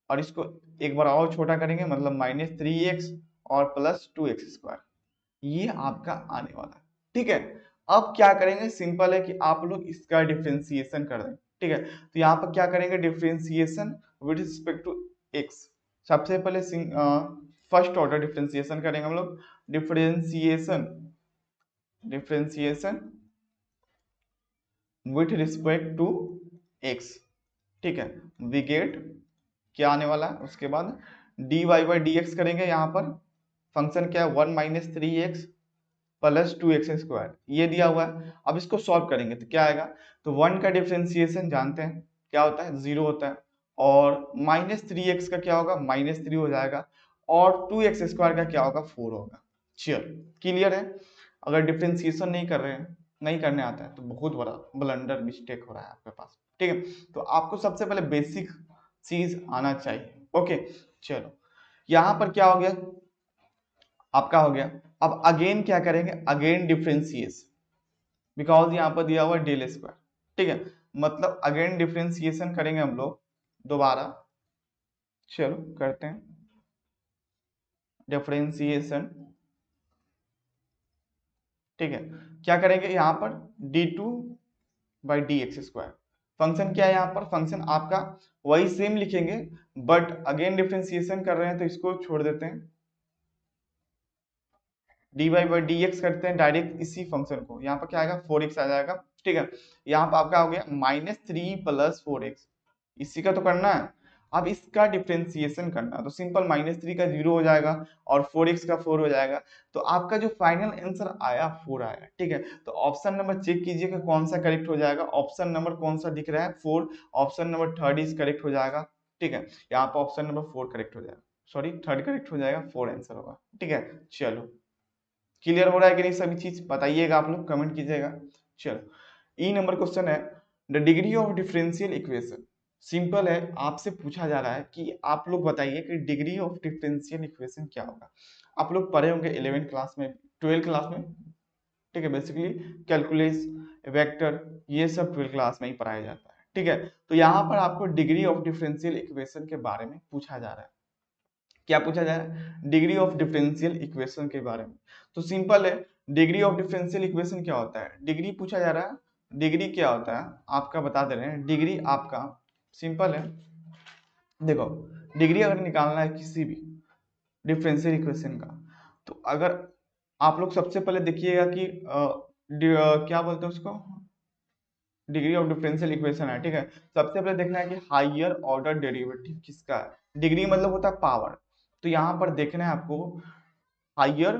और इसको एक बार और छोटा करेंगे, मतलब -3x और प्लस 2x², ये आपका आने वाला है, ठीक है। अब क्या करेंगे, सिंपल है कि आप लोग इसका डिफरेंशिएशन कर दें, ठीक है। तो यहाँ पर क्या करेंगे, differentiation with respect to X, सबसे पहले फर्स्ट ऑर्डर डिफरेंशिएशन करेंगे हम लोग, differentiation differentiation with respect to X, ठीक है। वी गेट क्या आने वाला है, उसके बाद dy/dx करेंगे, यहाँ पर फंक्शन क्या है, 1 माइनस 3x प्लस 2x², ये दिया हुआ है। अब इसको सॉल्व करेंगे तो क्या आएगा, तो 1 का डिफरेंशिएशन जानते हैं क्या होता है, 0 होता है, और -3x का क्या होगा, -3 हो जाएगा, और 2x² का क्या होगा, 4 होगा। चलो क्लियर है। अगर डिफरेंशिएशन नहीं कर रहे हैं, नहीं करने आता है, तो बहुत बड़ा ब्लंडर मिस्टेक हो रहा है आपके पास, ठीक है। तो आपको सबसे पहले बेसिक चीज आना चाहिए, ओके। चलो यहाँ पर क्या हो गया, आपका हो गया। अब अगेन क्या करेंगे, अगेन डिफरेंशिएशन, बिकॉज यहाँ पर दिया हुआ डेल स्क्वायर, ठीक है, मतलब अगेन डिफरेंशिएशन करेंगे हम लोग दोबारा। चलो करते हैं डिफरेंशिएशन, ठीक है। क्या करेंगे यहाँ पर, d2/dx², फंक्शन क्या है यहाँ पर, फंक्शन आपका वही सेम लिखेंगे, बट अगेन डिफरेंशिएशन कर रहे हैं तो इसको छोड़ देते हैं, dy/dx करते हैं डायरेक्ट इसी फंक्शन को, यहाँ पर क्या आएगा, 4x आ जाएगा, ठीक है। यहाँ पर आपका हो गया -3 + 4x, इसी का तो करना है। अब इसका डिफरेंशिएशन करना है, तो सिंपल -3 का 0 हो जाएगा, और 4x का 4 हो जाएगा, तो आपका जो फाइनल आंसर आया 4 आया, ठीक है। तो ऑप्शन नंबर चेक कीजिएगा कौन सा करेक्ट हो जाएगा, ऑप्शन नंबर कौन सा दिख रहा है, 4, ऑप्शन नंबर 3 इज करेक्ट हो जाएगा, ठीक है। यहाँ पर ऑप्शन नंबर 4 करेक्ट हो जाएगा, सॉरी 3 करेक्ट हो जाएगा, 4 आंसर होगा, ठीक है। चलो क्लियर हो रहा है कि नहीं, सभी चीज बताइएगा, आप लोग कमेंट कीजिएगा। चलो ई नंबर क्वेश्चन है, the degree of differential equation, simple है, आपसे पूछा जा रहा है कि आप लोग बताइए कि डिग्री ऑफ डिफरेंशियल इक्वेशन क्या होगा। आप लोग पढ़े होंगे 11th क्लास में, 12th क्लास में, ठीक है। बेसिकली कैलकुलस, वेक्टर, ये सब 12th क्लास में ही पढ़ाया जाता है, ठीक है। तो यहाँ पर आपको डिग्री ऑफ डिफरेंशियल इक्वेशन के बारे में पूछा जा रहा है। क्या पूछा जा रहा है? डिग्री ऑफ डिफरेंशियल इक्वेशन के बारे में। तो सिंपल है, डिग्री ऑफ डिफरेंशियल इक्वेशन क्या होता है? डिग्री पूछा जा रहा है। डिग्री क्या होता है आपका बता दे रहे हैं। डिग्री आपका सिंपल है, देखो डिग्री अगर निकालना है किसी भी डिफरेंशियल इक्वेशन का, तो अगर आप लोग सबसे पहले देखिएगा कि क्या बोलते हैं उसको, डिग्री ऑफ डिफरेंशियल इक्वेशन है, ठीक है। सबसे पहले देखना है कि हायर ऑर्डर डेरिवेटिव किसका है। डिग्री मतलब होता है पावर, तो यहाँ पर देखना है आपको हायर,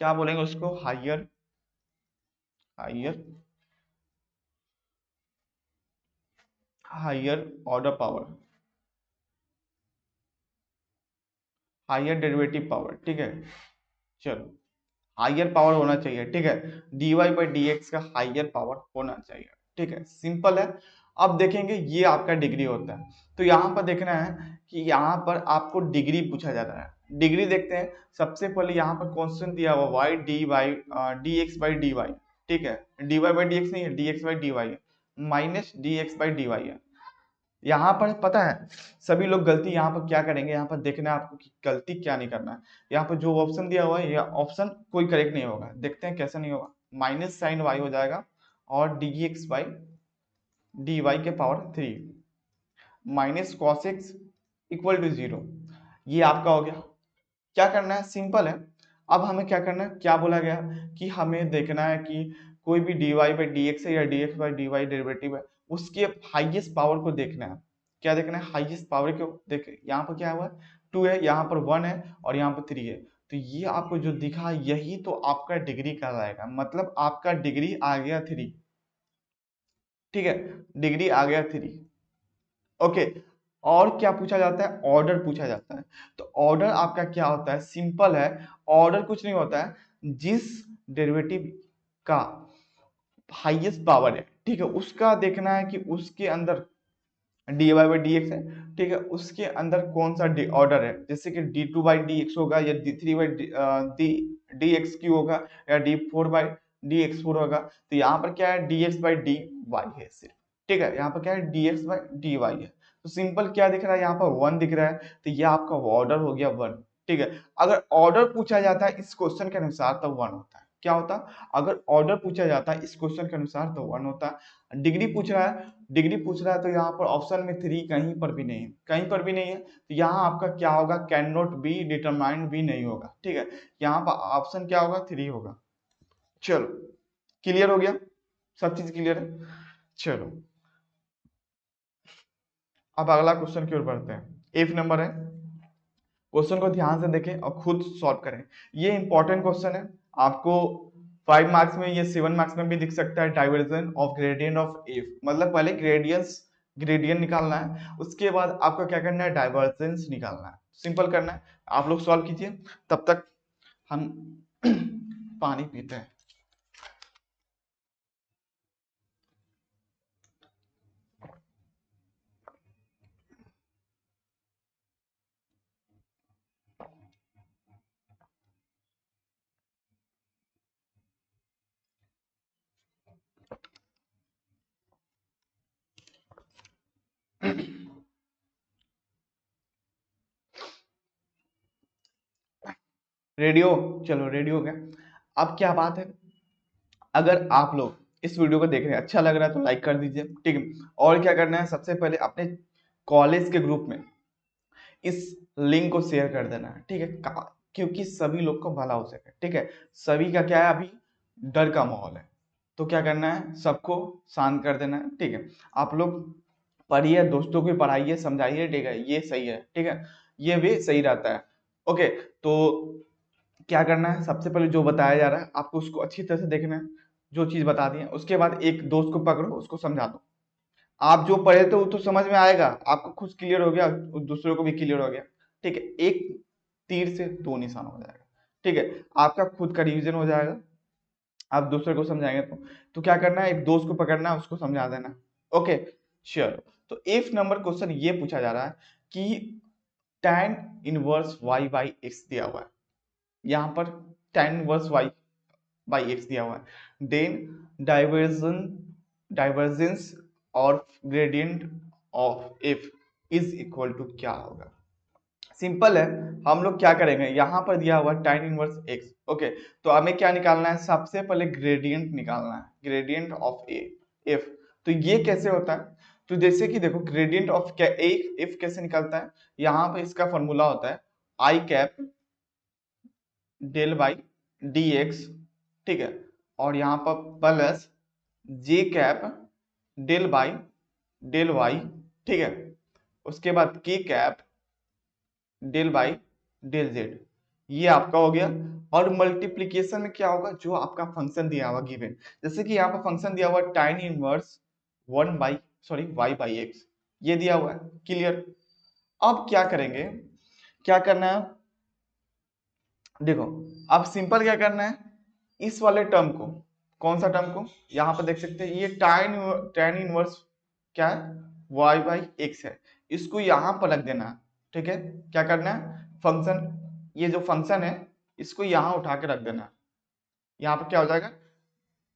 क्या बोलेंगे उसको, higher, higher, higher order power, higher derivative power, ठीक है। चलो हायर पावर होना चाहिए, ठीक है। dy बाई डी एक्स का हायर पावर होना चाहिए, ठीक है। सिंपल है। अब देखेंगे ये आपका डिग्री होता है, तो यहाँ पर देखना है कि यहाँ पर आपको डिग्री पूछा जा रहा है। डिग्री देखते हैं, सबसे पहले यहाँ पर क्वेश्चन दिया हुआ y d by D x by D y, ठीक है। D Y by D x नहीं है, D x by D Y है, minus d x by D Y है। यहाँ पर पता है सभी लोग गलती यहाँ पर क्या करेंगे, यहाँ पर देखना है आपको कि गलती क्या नहीं करना है। यहाँ पर जो ऑप्शन दिया हुआ है यह ऑप्शन कोई करेक्ट नहीं होगा, देखते हैं कैसे नहीं होगा। माइनस साइन वाई हो जाएगा और d x by D y के power 3 minus cos x equal to 0, ये आपका हो गया। क्या करना है, सिंपल है। अब हमें क्या करना है, क्या बोला गया कि हमें देखना है कि कोई भी D Y by D X है या D x by D Y derivative है, उसके हाईएस्ट पावर को देखना है। क्या देखना है, हाईएस्ट पावर को देखे। यहाँ पर क्या हुआ, 2 है, यहाँ पर 1 है और यहाँ पर 3 है, तो ये आपको जो दिखा यही तो आपका डिग्री कहलाएगा, मतलब आपका डिग्री आ गया 3, ठीक है। डिग्री आ गया 3, ओके। और क्या पूछा जाता है, ऑर्डर पूछा जाता है। तो ऑर्डर आपका क्या होता है, सिंपल है। ऑर्डर कुछ नहीं होता है, जिस डेरिवेटिव का हाईएस्ट पावर है, ठीक है, उसका देखना है कि उसके अंदर D Y by D X है, ठीक है, उसके अंदर कौन सा ऑर्डर है। जैसे कि D two by D X होगा या D three by D X Q होगा या D four by D X four होगा। तो यहाँ पर क्या है, D x by D Y है सिर्फ, ठीक है। यहाँ पर क्या है, D x by D Y है। तो सिंपल क्या दिख रहा है, यहाँ पर 1 दिख रहा है, तो ये आपका ऑर्डर हो गया 1, ठीक है। अगर ऑर्डर पूछा जाता है इस क्वेश्चन के अनुसार तो 1 होता है। क्या होता, अगर ऑर्डर पूछा जाता है इस क्वेश्चन के अनुसार तो 1 होता है। डिग्री पूछ रहा है, डिग्री पूछ रहा है तो यहाँ पर ऑप्शन में 3 कहीं पर भी नहीं है, कहीं पर भी नहीं है, तो यहाँ आपका क्या होगा, कैन नॉट बी डिटरमाइंड भी नहीं होगा, ठीक है। यहाँ पर ऑप्शन क्या होगा, 3 होगा। चलो क्लियर हो गया, सब चीज क्लियर है। चलो अब अगला क्वेश्चन की ओर बढ़ते हैं। 8 नंबर है, क्वेश्चन को ध्यान से देखें और खुद सॉल्व करें। ये इंपॉर्टेंट क्वेश्चन है, आपको 5 मार्क्स में, ये 7 मार्क्स में भी दिख सकता है। Diversion of gradient of F, मतलब पहले ग्रेडियंट निकालना है, उसके बाद आपको क्या करना है, डाइवर्जेंस निकालना है। सिंपल करना है, आप लोग सॉल्व कीजिए, तब तक हम पानी पीते हैं। रेडियो, चलो रेडियो हो गया। अब क्या बात है, अगर आप लोग इस वीडियो को देख रहे हैं, अच्छा लग रहा है तो लाइक कर दीजिए, ठीक है। और क्या करना है, सबसे पहले अपने कॉलेज के ग्रुप में इस लिंक को शेयर कर देना है, ठीक है, क्योंकि सभी लोग को भला हो सके, ठीक है। सभी का क्या है, अभी डर का माहौल है, तो क्या करना है, सबको शांत कर देना है, ठीक है। आप लोग पढ़िए, दोस्तों को पढ़ाइए, समझाइए, ठीक है, ये सही है, ठीक है, ये भी सही रहता है। ओके, तो क्या करना है, सबसे पहले जो बताया जा रहा है आपको उसको अच्छी तरह से देखना है, जो चीज बता दी है। उसके बाद एक दोस्त को पकड़ो, उसको समझा दो। आप जो पढ़े थे वो तो समझ में आएगा, आपको खुद क्लियर हो गया, दूसरों को भी क्लियर हो गया, ठीक है। एक तीर से 2 निशान हो जाएगा, ठीक है। आपका खुद का रिवीजन हो जाएगा, आप दूसरे को समझाएंगे तो क्या करना है, एक दोस्त को पकड़ना है, उसको समझा देना। ओके चलो, तो 8 नंबर क्वेश्चन ये पूछा जा रहा है कि tan inverse y by X दिया हुआ है। यहाँ पर tan inverse y by X दिया हुआ है। देन डाइवर्जेंस और gradient of F is equal to क्या होगा। सिंपल है, हम लोग क्या करेंगे, यहां पर दिया हुआ tan इनवर्स एक्स। ओके, तो हमें क्या निकालना है, सबसे पहले ग्रेडियंट निकालना है, ग्रेडियंट ऑफ ए एफ। तो ये कैसे होता है, तो जैसे कि देखो ग्रेडियंट ऑफ क्या एफ कैसे निकलता है, यहाँ पे इसका फॉर्मूला होता है i cap del by D x, ठीक है, और यहाँ पर plus j cap del by del Y, ठीक है, उसके बाद k cap del by del Z, ये आपका हो गया। और मल्टीप्लीकेशन में क्या होगा, जो आपका फंक्शन दिया हुआ गिवन, जैसे कि यहाँ पर फंक्शन दिया हुआ tan inverse Y by X, ये दिया हुआ है, क्लियर। अब क्या करेंगे, क्या करना है, देखो अब सिंपल क्या करना है, इस वाले टर्म को, कौन सा टर्म को, यहाँ पर देख सकते हैं ये tan इनवर्स क्या है, वाई बाई एक्स है, इसको यहाँ पर रख देना है, ठीक है। क्या करना है, फंक्शन, ये जो फंक्शन है इसको यहाँ उठा के रख देना है, यहाँ पर क्या हो जाएगा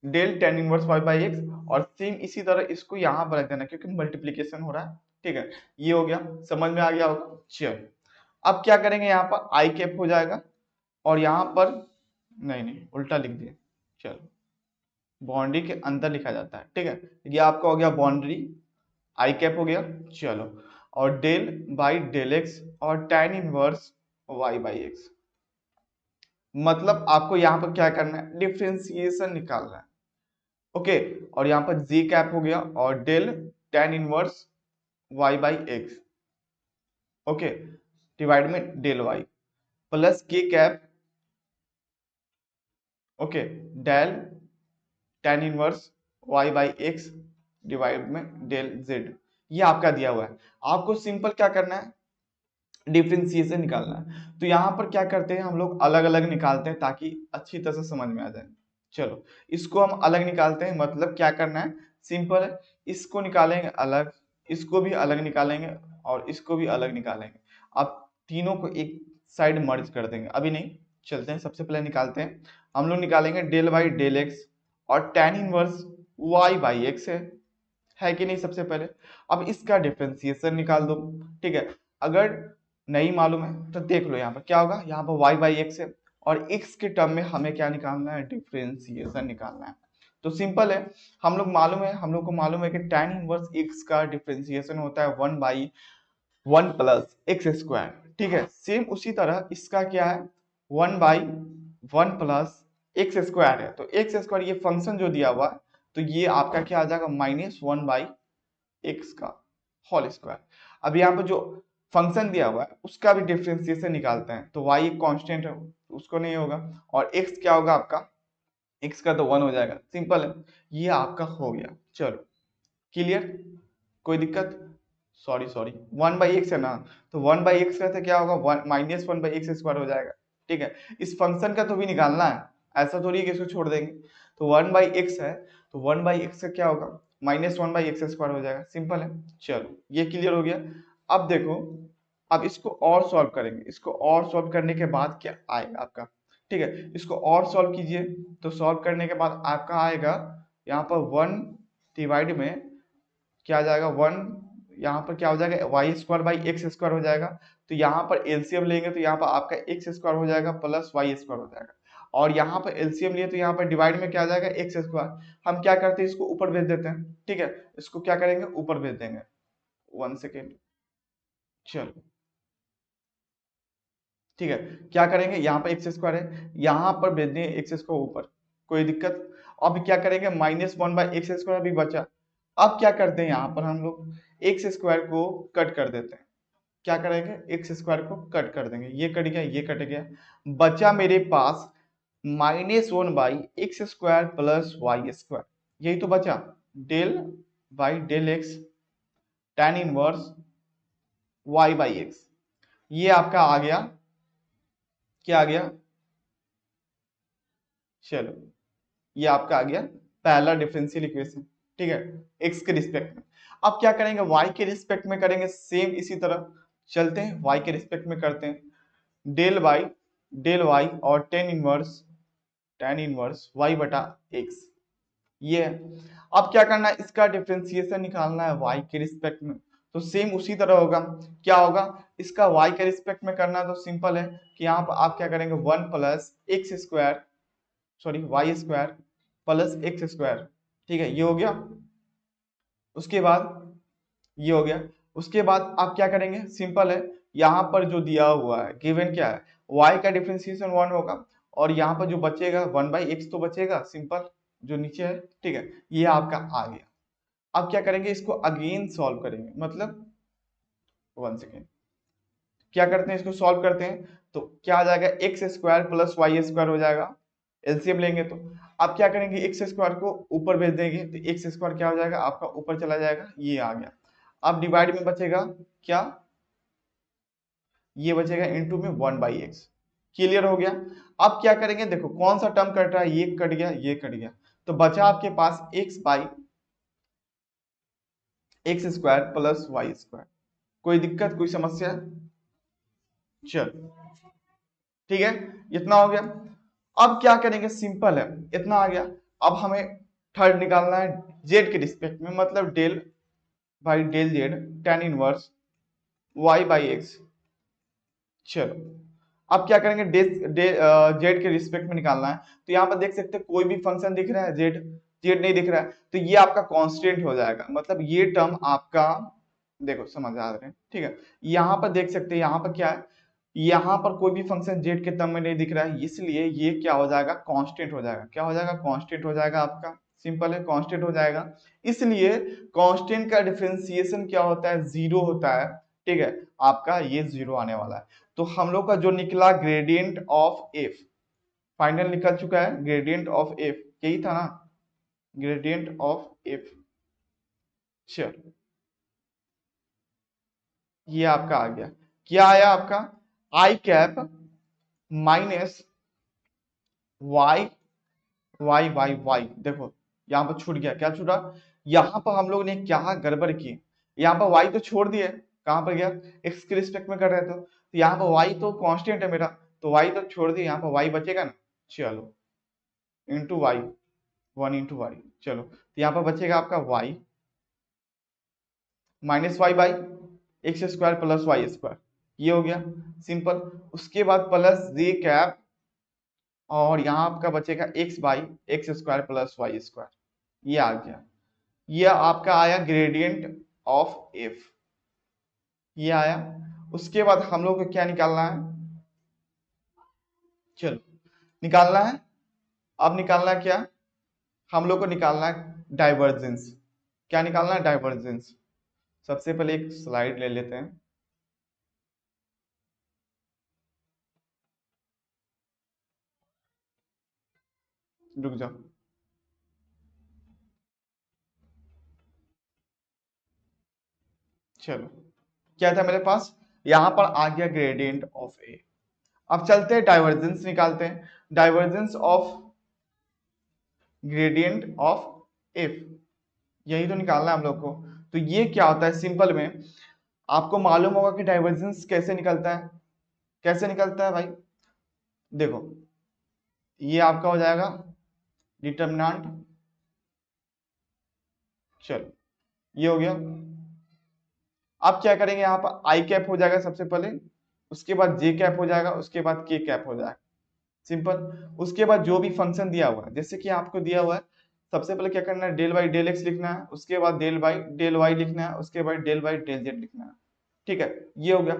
del tan inverse Y by X, और सेम इसी तरह इसको यहाँ पर रख देना क्योंकि मल्टीप्लीकेशन हो रहा है, ठीक है। ये हो गया, समझ में आ गया होगा। चलो अब क्या करेंगे, यहाँ पर आई कैप हो जाएगा, और यहाँ पर नहीं उल्टा लिख दिए, चलो बाउंड्री के अंदर लिखा जाता है, ठीक है। ये आपका हो गया बाउंड्री, आई कैप हो गया, चलो, और डेल बाई डेल एक्स और tan inverse Y by X, मतलब आपको यहाँ पर क्या करना है, डिफ्रेंसिएशन निकालना है। ओके, और यहाँ पर जी कैप हो गया और del tan inverse Y by X, okay, divide में del Y, plus K cap, okay, del tan inverse Y by X divide में डेल जेड, ये आपका दिया हुआ है। आपको सिंपल क्या करना है, डिफ्रेंसिएशन निकालना है। तो यहाँ पर क्या करते हैं हम लोग, अलग अलग निकालते हैं ताकि अच्छी तरह से समझ में आ जाए। चलो इसको हम अलग निकालते हैं, मतलब क्या करना है, सिंपल है, इसको निकालेंगे अलग, इसको भी अलग निकालेंगे, और इसको भी अलग निकालेंगे। अब तीनों को एक साइड मर्ज कर देंगे, अभी नहीं, चलते हैं, सबसे पहले निकालते हैं, हम लोग निकालेंगे डेल बाई डेल एक्स और tan inverse Y by X है कि नहीं, सबसे पहले। अब इसका डिफरेंशिएशन निकाल दो, ठीक है। अगर नहीं मालूम है तो देख लो, यहाँ पर क्या होगा, यहाँ पर वाई बाई एक्स है, और x के टर्म में हमें क्या निकालना है, डिफरेंशिएशन निकालना है। तो सिंपल है, हम लोग को मालूम है कि tan इनवर्स x का डिफरेंशिएशन होता है 1/1 प्लस एक्स स्क्वायर, ठीक है। सेम उसी तरह इसका क्या है, 1/1 प्लस एक्स स्क्वायर है, तो एक्स स्क्वायर ये फंक्शन जो दिया हुआ है, तो ये आपका क्या आ जाएगा, -1/x का होल स्क्वायर। अब यहाँ पर जो फंक्शन दिया हुआ है उसका भी डिफरेंशिएशन निकालते हैं, तो y एक कांस्टेंट है, उसको नहीं होगा, और x क्या होगा आपका, x का तो 1 हो जाएगा, सिंपल है, ये आपका हो गया। चलो क्लियर, कोई दिक्कत, सॉरी 1/x है ना, तो 1/x का तो क्या होगा, -1/x स्क्वायर हो जाएगा, ठीक है। इस फंक्शन का तो भी निकालना है, ऐसा थोड़ी है कि इसको छोड़ देंगे, तो 1/x है, तो 1/x का क्या होगा, -1/x स्क्वायर हो जाएगा, सिंपल है। चलो ये क्लियर हो गया। अब देखो, अब इसको और सॉल्व करेंगे, इसको और सॉल्व करने के बाद क्या आएगा आपका, ठीक है, इसको और सॉल्व कीजिए, तो सॉल्व करने के बाद आपका आएगा यहाँ पर 1 डिवाइड में क्या आ जाएगा, 1, यहाँ पर क्या हो जाएगा, Y square by x square हो जाएगा, तो यहाँ पर एलसीएम लेंगे तो यहाँ पर आपका एक्स स्क्वायर हो जाएगा प्लस वाई स्क्वायर हो जाएगा, और यहाँ पर एलसीएम लिए तो यहाँ पर डिवाइड में क्या आ जाएगा, एक्स स्क्वायर। हम क्या करते हैं, इसको ऊपर भेज देते हैं, ठीक है, इसको क्या करेंगे, ऊपर भेज देंगे, 1 सेकेंड, चलो ठीक है, क्या करेंगे, यहाँ पर एक्स स्क्वायर है, यहाँ पर भेज देंगे एक्स स्क्वायर ऊपर, कोई दिक्कत। अब क्या करेंगे, -1/x स्क्वायर भी बचा। अब क्या करते हैं, यहाँ पर हम लोग एक्स स्क्वायर को कट कर देते हैं, क्या करेंगे, एक्स स्क्वायर को कट कर देंगे, ये कट गया, ये कट गया, बचा मेरे पास -1/x square plus Y square, यही तो बचा, del by del X tan inverse Y by X, ये आपका आ गया, क्या आ गया, चलो ये आपका आ गया पहला डिफरेंशियल इक्वेशन, ठीक है, एक्स के रिस्पेक्ट में। अब क्या करेंगे, वाई के रिस्पेक्ट में करेंगे, सेम इसी तरह चलते हैं, वाई के रिस्पेक्ट में करते हैं, डेल वाई और tan inverse tan inverse y बटा x, ये है। अब क्या करना है, इसका डिफरेंशिएशन निकालना है y के रिस्पेक्ट में। तो सेम उसी तरह होगा, क्या होगा, इसका y के रिस्पेक्ट में करना है तो सिंपल है कि यहाँ पर आप क्या करेंगे, 1 plus X square, sorry Y square plus X square, ठीक है, ये हो गया। उसके बाद ये हो गया। उसके बाद आप क्या करेंगे, सिंपल है, यहाँ पर जो दिया हुआ है गिवन क्या है, y का डिफरेंशिएशन 1 होगा, और यहाँ पर जो बचेगा 1/x तो बचेगा, सिंपल जो नीचे है, ठीक है, ये आपका आ गया। अब क्या करेंगे, इसको अगेन सॉल्व करेंगे, मतलब 1 सेकेंड, क्या करते हैं, इसको सॉल्व करते हैं तो क्या आ जाएगा, X square plus Y square हो जाएगा, एलसीएम लेंगे तो। अब क्या करेंगे, एक्स स्क्वायर को ऊपर भेज देंगे तो एक्स स्क्वायर क्या हो जाएगा आपका, ऊपर चला जाएगा, ये आ गया। अब डिवाइड में बचेगा क्या, ये बचेगा इनटू में 1/x, क्लियर हो गया। अब क्या करेंगे, देखो कौन सा टर्म कट रहा है, ये कट गया, ये कट गया, तो बचा आपके पास x square plus Y square. कोई दिक्कत, कोई समस्या, चल ठीक है, इतना हो गया। अब क्या करेंगे, सिंपल है, इतना आ गया। अब हमें थर्ड निकालना है जेड के रिस्पेक्ट में, मतलब del by del Z tan inverse y/x। चलो अब क्या करेंगे, जेड के रिस्पेक्ट में निकालना है। तो यहाँ पर देख सकते हैं कोई भी फंक्शन दिख रहा है, जेड जेड नहीं दिख रहा है, तो ये आपका कांस्टेंट हो जाएगा, मतलब ये टर्म आपका, देखो समझ आ रहे हैं, ठीक है। यहाँ पर देख सकते हैं, यहाँ पर क्या है, यहाँ पर कोई भी फंक्शन जेड के टर्म में नहीं दिख रहा है, इसलिए ये क्या हो जाएगा, कांस्टेंट हो जाएगा। क्या हो जाएगा, कांस्टेंट हो जाएगा आपका, सिंपल है, कांस्टेंट हो जाएगा। इसलिए कांस्टेंट का डिफरेंशिएशन क्या होता है, 0 होता है, ठीक है, आपका ये 0 आने वाला है। तो हम लोग का जो निकला ग्रेडियंट ऑफ एफ, फाइनल निकल चुका है, ग्रेडियंट ऑफ एफ यही था ना, ग्रेडियंट ऑफ एफ। चलो ये आपका आ गया, क्या आया आपका, i cap minus y y y y. देखो यहाँ पर छूट गया, क्या छूटा, यहाँ पर हम लोग ने क्या गड़बड़ की, यहाँ पर वाई तो छोड़ दिए, कहां पर गया, एक्स के रिस्पेक्ट में कर रहे थे, तो यहाँ पर वाई तो कांस्टेंट है मेरा, तो वाई तो छोड़ दिए, यहाँ पर वाई बचेगा ना, चलो इंटू वाई, 1 इंटू वाई, चलो तो यहाँ पर बचेगा आपका Y minus Y by x square plus Y square, ये हो गया सिंपल। उसके बाद प्लस जे कैप, और यहाँ आपका बचेगा X by x square plus Y square, ये आ गया। ये आपका आया ग्रेडियंट ऑफ एफ, ये आया। उसके बाद हम लोग को क्या निकालना है, चलो निकालना है, अब निकालना है क्या, हम लोग को निकालना है डाइवर्जेंस। क्या निकालना है, डाइवर्जेंस। सबसे पहले एक स्लाइड ले लेते हैं, रुक जाओ, चलो क्या था मेरे पास, यहां पर आ गया ग्रेडियंट ऑफ ए। अब चलते हैं डाइवर्जेंस निकालते हैं, divergence of gradient of F, यही तो निकालना है हम लोग को। तो ये क्या होता है, सिंपल में आपको मालूम होगा कि डाइवर्जेंस कैसे निकलता है, कैसे निकलता है भाई, देखो ये आपका हो जाएगा डिटर्मिनेंट, चलो ये हो गया। अब क्या करेंगे, यहाँ पर आई कैप हो जाएगा सबसे पहले, उसके बाद जे कैप हो जाएगा, उसके बाद के कैप हो जाएगा, सिंपल। उसके बाद जो भी फंक्शन दिया हुआ है, जैसे कि आपको दिया हुआ है, सबसे पहले क्या करना है, डेल बाई डेल एक्स लिखना है, उसके बाद डेल बाई डेल वाई लिखना है, उसके बाद डेल बाई डेल जेड लिखना है, ठीक है, ये हो गया।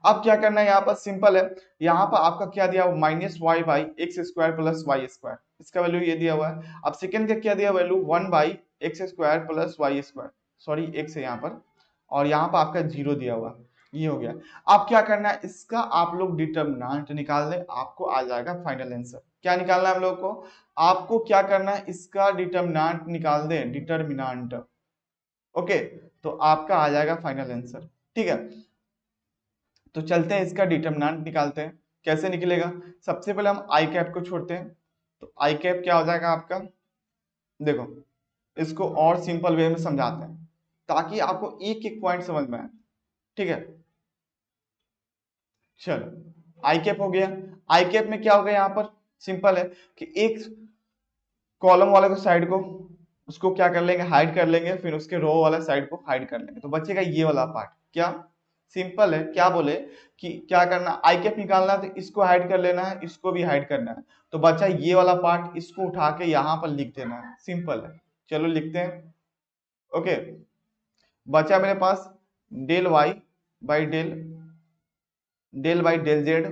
अब क्या करना है, यहाँ पर सिंपल है, यहाँ पर आपका क्या दिया हुआ, minus Y by x square plus Y square, इसका वैल्यू ये दिया हुआ है। अब सेकंड का क्या दिया value, 1/x² plus Y square, sorry X है यहाँ पर, और यहाँ पर आपका 0 दिया हुआ, ये हो गया। अब क्या करना है, इसका आप लोग डिटर्मिनेंट निकाल लें, आपको आ जाएगा फाइनल आंसर। क्या निकालना है हम लोग को, आपको क्या करना है, इसका डिटर्मिनेंट निकाल दें, डिटर्मिनेंट, ओके, तो आपका आ जाएगा फाइनल आंसर, ठीक है। तो चलते हैं इसका डिटर्मिनेंट निकालते हैं, कैसे निकलेगा, सबसे पहले हम आई कैप को छोड़ते हैं, तो आई कैप क्या हो जाएगा आपका, देखो इसको और सिंपल वे में समझाते हैं ताकि आपको एक एक पॉइंट समझ में आए, ठीक है। चलो आई कैप हो गया, आई कैप में क्या होगा यहाँ पर, सिंपल है कि एक कॉलम वाले को साइड को उसको क्या कर लेंगे, हाइड कर लेंगे, फिर उसके रो वाला साइड को हाइड कर लेंगे, तो बचेगा ये वाला पार्ट। क्या सिंपल है, क्या बोले कि क्या करना, आई कैप निकालना है तो इसको हाइड कर लेना है, इसको भी हाइड करना है, तो बचा ये वाला पार्ट, इसको उठा के यहाँ पर लिख देना है। सिंपल है, चलो लिखते हैं। ओके, बचा मेरे पास del y by del z,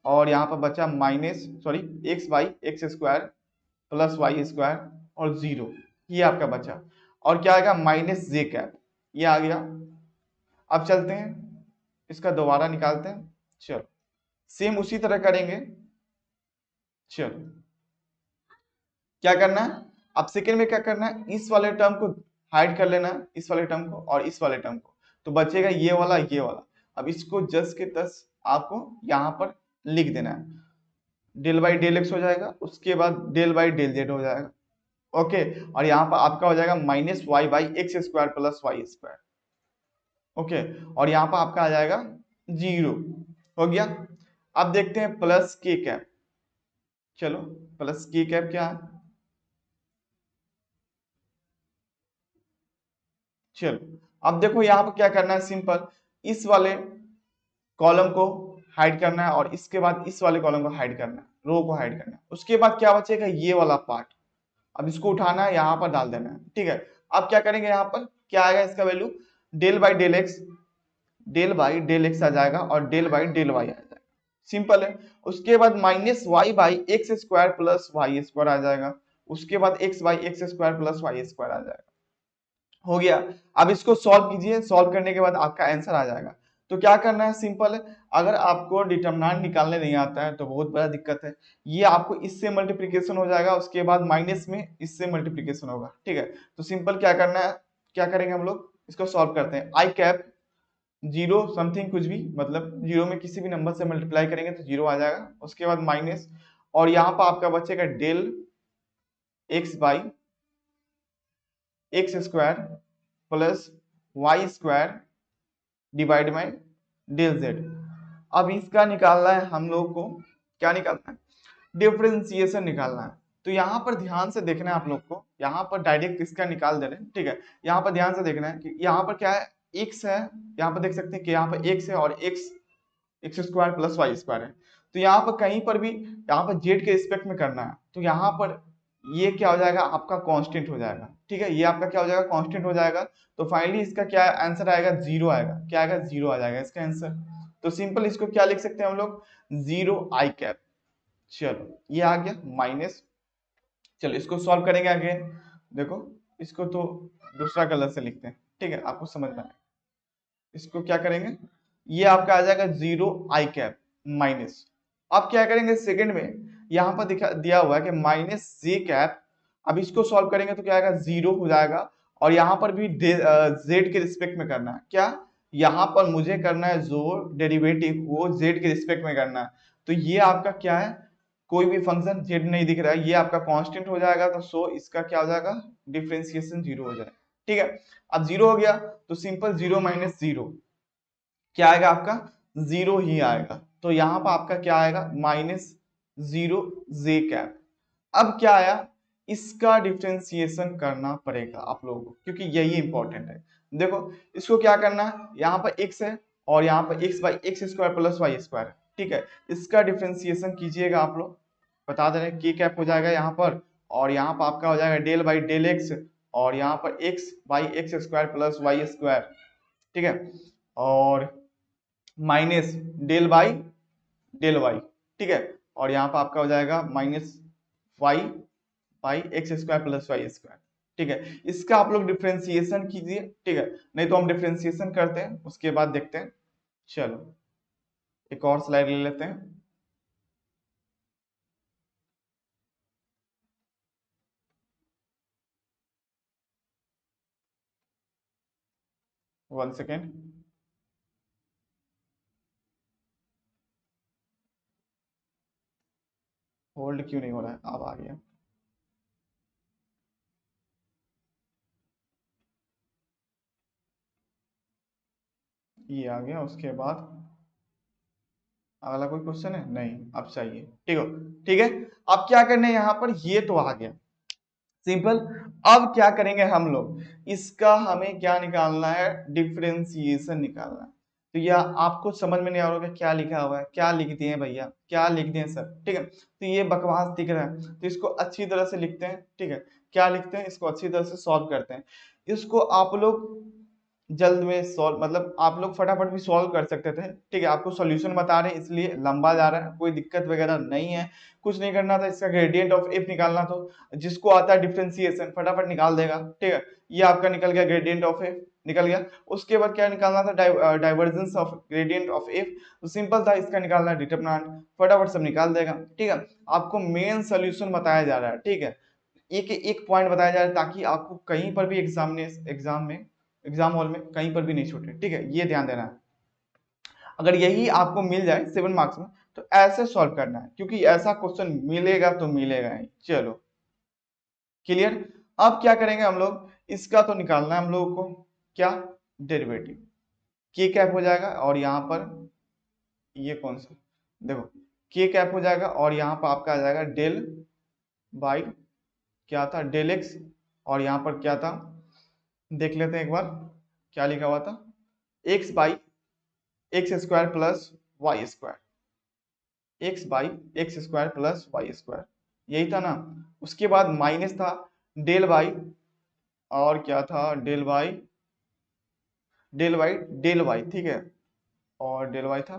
और यहाँ पर बचा minus sorry x by x square plus Y square और जीरो, ये आपका बचा। और क्या आएगा, माइनस जे कैप, ये आ गया। अब चलते हैं इसका दोबारा निकालते हैं। चलो सेम उसी तरह करेंगे। चलो क्या करना है, अब सेकेंड में क्या करना है, इस वाले टर्म को हाइड कर लेना है, इस वाले टर्म को और इस वाले टर्म को, तो बचेगा ये वाला ये वाला। अब इसको जस के तस आपको यहाँ पर लिख देना है, डेल बाई डेल एक्स हो जाएगा, उसके बाद डेल बाई डेल जेड हो जाएगा। ओके, और यहाँ पर आपका हो जाएगा minus Y by x square plus Y square. Okay, और यहाँ पर आपका आ जाएगा जीरो। हो गया। अब देखते हैं प्लस के कैप। चलो प्लस के कैप क्या है, चलो अब देखो यहाँ पर क्या करना है, सिंपल इस वाले कॉलम को हाइड करना है और इसके बाद इस वाले कॉलम को हाइड करना है, रो को हाइड करना है। उसके बाद क्या बचेगा, ये वाला पार्ट, अब इसको उठाना है, यहाँ पर डाल देना है। ठीक है, अब क्या करेंगे, यहाँ पर क्या आएगा इसका value, del by del x आ जाएगा और डेल बाई डेल वाई आ जाएगा। सिंपल है। उसके बाद minus Y by x square plus Y square आ जाएगा, उसके बाद x by x square plus Y square आ जाएगा। हो गया। अब इसको सॉल्व कीजिए, सॉल्व करने के बाद आपका आंसर आ जाएगा। तो क्या करना है, सिंपल है, अगर आपको डिटरमिनेंट निकालने नहीं आता है तो बहुत बड़ा दिक्कत है। ये आपको इससे मल्टीप्लिकेशन हो जाएगा, उसके बाद माइनस में इससे मल्टीप्लिकेशन होगा। ठीक है, तो सिंपल क्या करना है, क्या करेंगे हम लोग, इसको सॉल्व करते हैं। आई कैप जीरो समथिंग कुछ भी, मतलब जीरो में किसी भी नंबर से मल्टीप्लाई करेंगे तो जीरो आ जाएगा, उसके बाद माइनस, और यहाँ पर आपका बचेगा del X by x square plus Y square divide by del Z. अब इसका निकालना है हम लोग को, क्या निकालना है, डिफरेंशिएशन निकालना है। तो यहाँ पर ध्यान से देखना है आप लोग को, यहाँ पर डायरेक्ट इसका निकाल दे रहे हैं। ठीक है, यहाँ पर ध्यान से देखना है कि यहाँ पर क्या है, एक्स है, यहाँ पर देख सकते हैं कि यहाँ पर एक्स है और X X square plus Y square है। तो यहाँ पर कहीं पर भी यहाँ पर जेड के रिस्पेक्ट में करना है, तो यहाँ पर ये क्या हो जाएगा, आपका कांस्टेंट हो जाएगा। ठीक है, ये आपका क्या हो जाएगा, कांस्टेंट हो जाएगा। तो फाइनली इसका क्या आंसर आएगा, जीरो आएगा। क्या आएगा, जीरो आ जाएगा इसका आंसर। तो सिंपल इसको क्या लिख सकते हैं हम लोग, जीरो आई कैप। चलो ये आ गया माइनस। चलो इसको सॉल्व करेंगे आगे। देखो इसको तो दूसरा कलर से लिखते हैं, ठीक है, आपको समझ में आए। इसको क्या करेंगे, ये आपका आ जाएगा जीरो आई कैप माइनस। अब क्या करेंगे सेकंड में, यहाँ पर दिखा दिया हुआ है कि माइनस जे कैप। अब इसको सॉल्व करेंगे तो क्या आएगा, जीरो हो जाएगा। और यहाँ पर भी जेड के रिस्पेक्ट में करना है। क्या, यहाँ पर मुझे करना है जो डेरिवेटिव वो जेड के रिस्पेक्ट में करना है। तो ये आपका क्या है, कोई भी फंक्शन जेड नहीं दिख रहा है, ये आपका कांस्टेंट हो जाएगा। तो सो इसका क्या हो जाएगा, डिफरेंशिएशन जीरो हो जाएगा। ठीक है, अब जीरो हो गया तो सिंपल जीरो माइनस जीरो क्या आएगा, आपका जीरो ही आएगा। तो यहाँ पर आपका क्या आएगा, माइनस जीरो जे कैप। अब क्या आया, इसका डिफरेंशिएशन करना पड़ेगा आप लोगों को, क्योंकि यही इंपॉर्टेंट है। देखो इसको क्या करना है, यहाँ पर x है और यहाँ पर x by x square plus Y square है। ठीक है, इसका डिफरेंशिएशन कीजिएगा आप लोग, बता दे रहे हैं, के कैप हो जाएगा यहाँ पर, और यहाँ पर आपका हो जाएगा डेल बाई डेल एक्स, और यहाँ पर x by x square plus Y square. ठीक है, और minus del by del Y. ठीक है, और यहाँ पर आपका हो जाएगा minus Y by x square plus Y square. ठीक है, इसका आप लोग डिफ्रेंसिएशन कीजिए। ठीक है, नहीं तो हम डिफ्रेंसिएशन करते हैं उसके बाद देखते हैं। चलो एक और स्लाइड ले लेते हैं। वन सेकेंड, होल्ड क्यों नहीं हो रहा है, अब आ गया। ये आ गया, उसके बाद अगला कोई क्वेश्चन है? नहीं, अब सही है। ठीक है। अब क्या करना है यहाँ पर, ये तो आ गया सिंपल। अब क्या करेंगे हम लोग, इसका हमें क्या निकालना है, डिफरेंशिएशन निकालना है। तो यह आपको समझ में नहीं आ रहा होगा क्या लिखा हुआ है, क्या लिख दिए हैं भैया, क्या लिख दिए हैं सर। ठीक है, तो ये बकवास दिख रहा है, तो इसको अच्छी तरह से लिखते हैं। ठीक है, क्या लिखते हैं, इसको अच्छी तरह से सॉल्व करते हैं। इसको आप लोग जल्द में सॉल्व, मतलब आप लोग फटाफट भी सॉल्व कर सकते थे। ठीक है, आपको सॉल्यूशन बता रहे हैं इसलिए लंबा जा रहा है, कोई दिक्कत वगैरह नहीं है। कुछ नहीं करना था, इसका ग्रेडियंट ऑफ एफ निकालना, तो जिसको आता है डिफरेंशिएशन फटाफट निकाल देगा। ठीक है, ये आपका निकल गया, ग्रेडियंट ऑफ एफ निकल गया। उसके बाद क्या निकालना था, divergence of gradient of F, तो सिंपल था, इसका निकालना है डिटरमिनेंट, फटाफट सब निकाल देगा। ठीक है, आपको मेन सोल्यूशन बताया जा रहा है। ठीक है, एक एक पॉइंट बताया जा रहा है ताकि आपको कहीं पर भी एग्जाम हॉल में कहीं पर भी नहीं छूटे। ठीक है, ये ध्यान देना है। अगर यही आपको मिल जाए 7 मार्क्स में तो ऐसे सॉल्व करना है, क्योंकि ऐसा क्वेश्चन मिलेगा तो मिलेगा ही। चलो क्लियर। अब क्या करेंगे हम लोग, इसका तो निकालना है हम लोगों को, क्या, डेरिवेटिव। के कैप हो जाएगा और यहाँ पर ये कौन सा, देखो के कैप हो जाएगा और यहाँ पर आपका आ जाएगा डेल बाई, क्या था, डेल एक्स, और यहाँ पर क्या था, देख लेते हैं एक बार क्या लिखा हुआ था, X by x square plus Y square, X by x square plus Y square, यही था ना। उसके बाद माइनस था डेल बाई, और क्या था, डेल वाई। ठीक है, और डेल वाई था।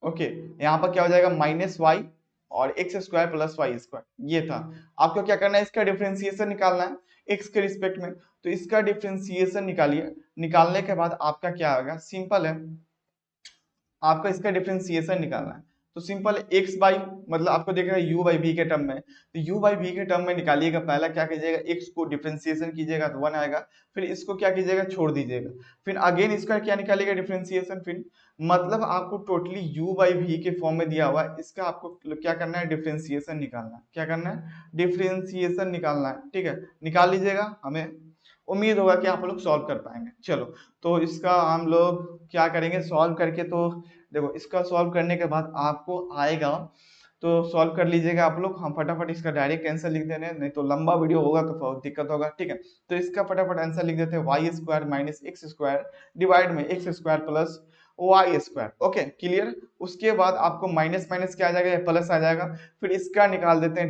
ओके, यहाँ पर क्या हो जाएगा, माइनस वाई और X square plus Y square, ये था। आपको क्या करना है, इसका डिफरेंशिएशन निकालना है एक्स के रिस्पेक्ट में। तो इसका डिफरेंशिएशन निकालिए, निकालने के बाद आपका क्या होगा, सिंपल है, आपका इसका डिफरेंशिएशन निकालना है। तो सिंपल एक्स बाई, मतलब आपको देख रहा है यू बाई वी के टर्म में, तो यू बाई वी के टर्म में निकालिएगा। पहला क्या कीजिएगा, एक्स को डिफरेंशिएशन कीजिएगा तो 1 आएगा, फिर इसको क्या कीजिएगा, छोड़ दीजिएगा, फिर अगेन इसका क्या निकालिएगा, डिफरेंशिएशन। फिर मतलब आपको टोटली u बाई वी के फॉर्म में दिया हुआ है, इसका आपको क्या करना है, डिफरेंशिएशन निकालना है। क्या करना है, डिफरेंशिएशन निकालना है। ठीक है, निकाल लीजिएगा, हमें उम्मीद होगा कि आप लोग सॉल्व कर पाएंगे। चलो, तो इसका हम लोग क्या करेंगे, सॉल्व करके, तो देखो इसका सॉल्व करने के बाद आपको आएगा, तो सॉल्व कर लीजिएगा आप लोग। हम फटाफट इसका डायरेक्ट आंसर लिख देने, नहीं तो लंबा वीडियो होगा तो बहुत दिक्कत होगा। ठीक है, तो इसका फटाफट आंसर लिख देते हैं, y square minus x square divide में x square plus Y square. Okay clear. उसके बाद आपको माइनस माइनस क्या आ जाएगा, प्लस आ जाएगा, फिर इसका निकाल देते हैं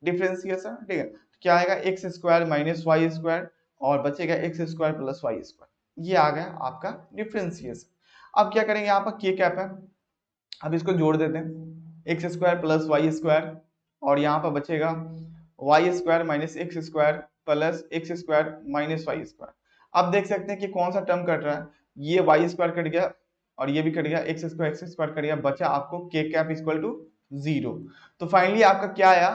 डिफरेंशिएशन। ठीक है, क्या आएगा, X square minus Y square, और बचेगा X square plus Y square. ये आ गया आपका डिफरेंशिएशन। अब क्या करेंगे, यहाँ पर के कैप है, अब इसको जोड़ देते हैं, X square plus Y square, और यहाँ पर बचेगा Y square minus x square plus X square minus Y square. अब देख सकते हैं कि कौन सा टर्म कट रहा है, ये वाई स्क्वायर कट गया और ये भी कट गया, एक्स स्क्वायर कट गया, बचा आपको के कैप इक्वल टू 0। तो फाइनली आपका क्या आया,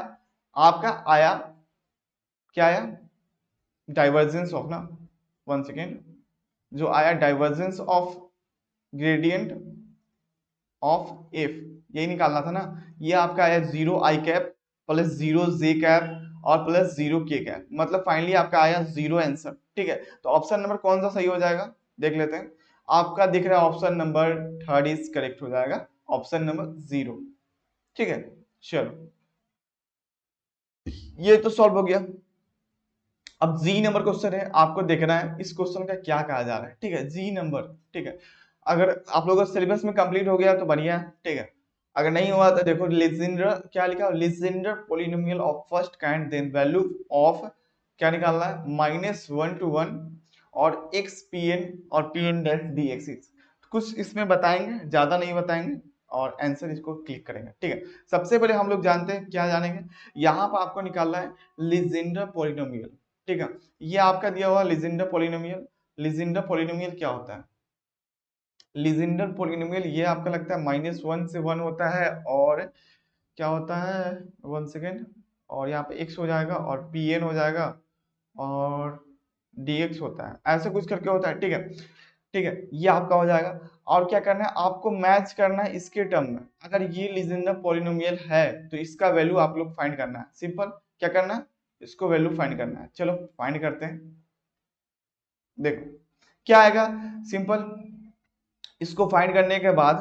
आपका आया, क्या आया, डाइवर्जेंस ऑफ ना, 1 सेकेंड, जो आया divergence of gradient of F, यही निकालना था ना। ये आपका आया 0 आई कैप प्लस 0 जे कैप और प्लस 0 के कैप, मतलब फाइनली आपका आया 0 आंसर। ठीक है, तो ऑप्शन नंबर कौन सा सही हो जाएगा, देख लेते हैं। आपका दिख रहा है ऑप्शन नंबर 3 इज करेक्ट हो जाएगा, ऑप्शन नंबर 0। ठीक है, चलो ये तो सॉल्व हो गया। अब जी नंबर क्वेश्चन है, आपको देखना है इस क्वेश्चन का क्या कहा जा रहा है। ठीक है, जी नंबर। ठीक है, अगर आप लोगों का सिलेबस में कंप्लीट हो गया तो बढ़िया है। ठीक है, अगर नहीं हुआ तो देखो, लेजेंडर क्या लिखा, Legendre polynomial of first kind, then value of, क्या निकालना है, -1 to 1 और एक्स पी एन और P N dash D X. कुछ इसमें बताएंगे, ज्यादा नहीं बताएंगे, और आंसर इसको क्लिक करेंगे। ठीक है, सबसे पहले हम लोग जानते हैं, क्या जानेंगे, यहाँ पर आपको निकालना है लेजेंडर पोलिनोमियल। ठीक है, ये आपका दिया हुआ लीजेंडर पोलिनोमियल। लीजेंडर पोलिनोमियल क्या होता है, लीजेंडर पोलिनोमियल ये आपका लगता है -1 से 1 होता है, और क्या होता है, 1 सेकेंड, और यहाँ पे x हो जाएगा और पी एन हो जाएगा और dx होता है, ऐसे कुछ करके होता है। ठीक है, ठीक है, ये आपका हो जाएगा। और क्या करना है, आपको मैच करना है इसके टर्म में। अगर ये लीजेंडर पोलिनोमियल है तो इसका वैल्यू आप लोग फाइंड करना है। सिंपल, क्या करना है, इसको वैल्यू फाइंड करना है। चलो फाइंड करते हैं, देखो क्या आएगा, सिंपल, इसको फाइंड करने के बाद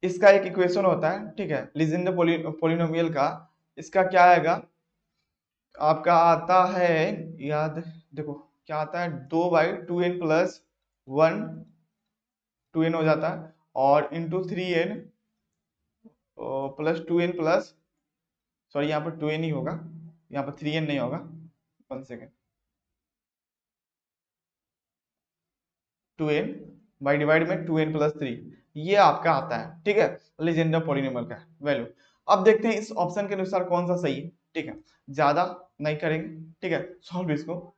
इसका एक इक्वेशन होता है, ठीक है, लीजेंडर पोलिनोमियल का। इसका क्या आएगा, आपका आता है, याद देखो क्या आता है, 2/2n+1, 2n हो जाता है, और इंटू 3n +2n+, सॉरी यहाँ पर 2n ही होगा, यहाँ पर 3n नहीं होगा, 1 सेकेंड, 2n बाई डिवाइड में 2n+3, ये आपका आता है, ठीक है, लीजेंडर पॉलिनोमियल का वैल्यू। अब देखते हैं इस ऑप्शन के अनुसार कौन सा सही है, ठीक है, ज्यादा नहीं करेंगे, ठीक है, सॉल्व इसको।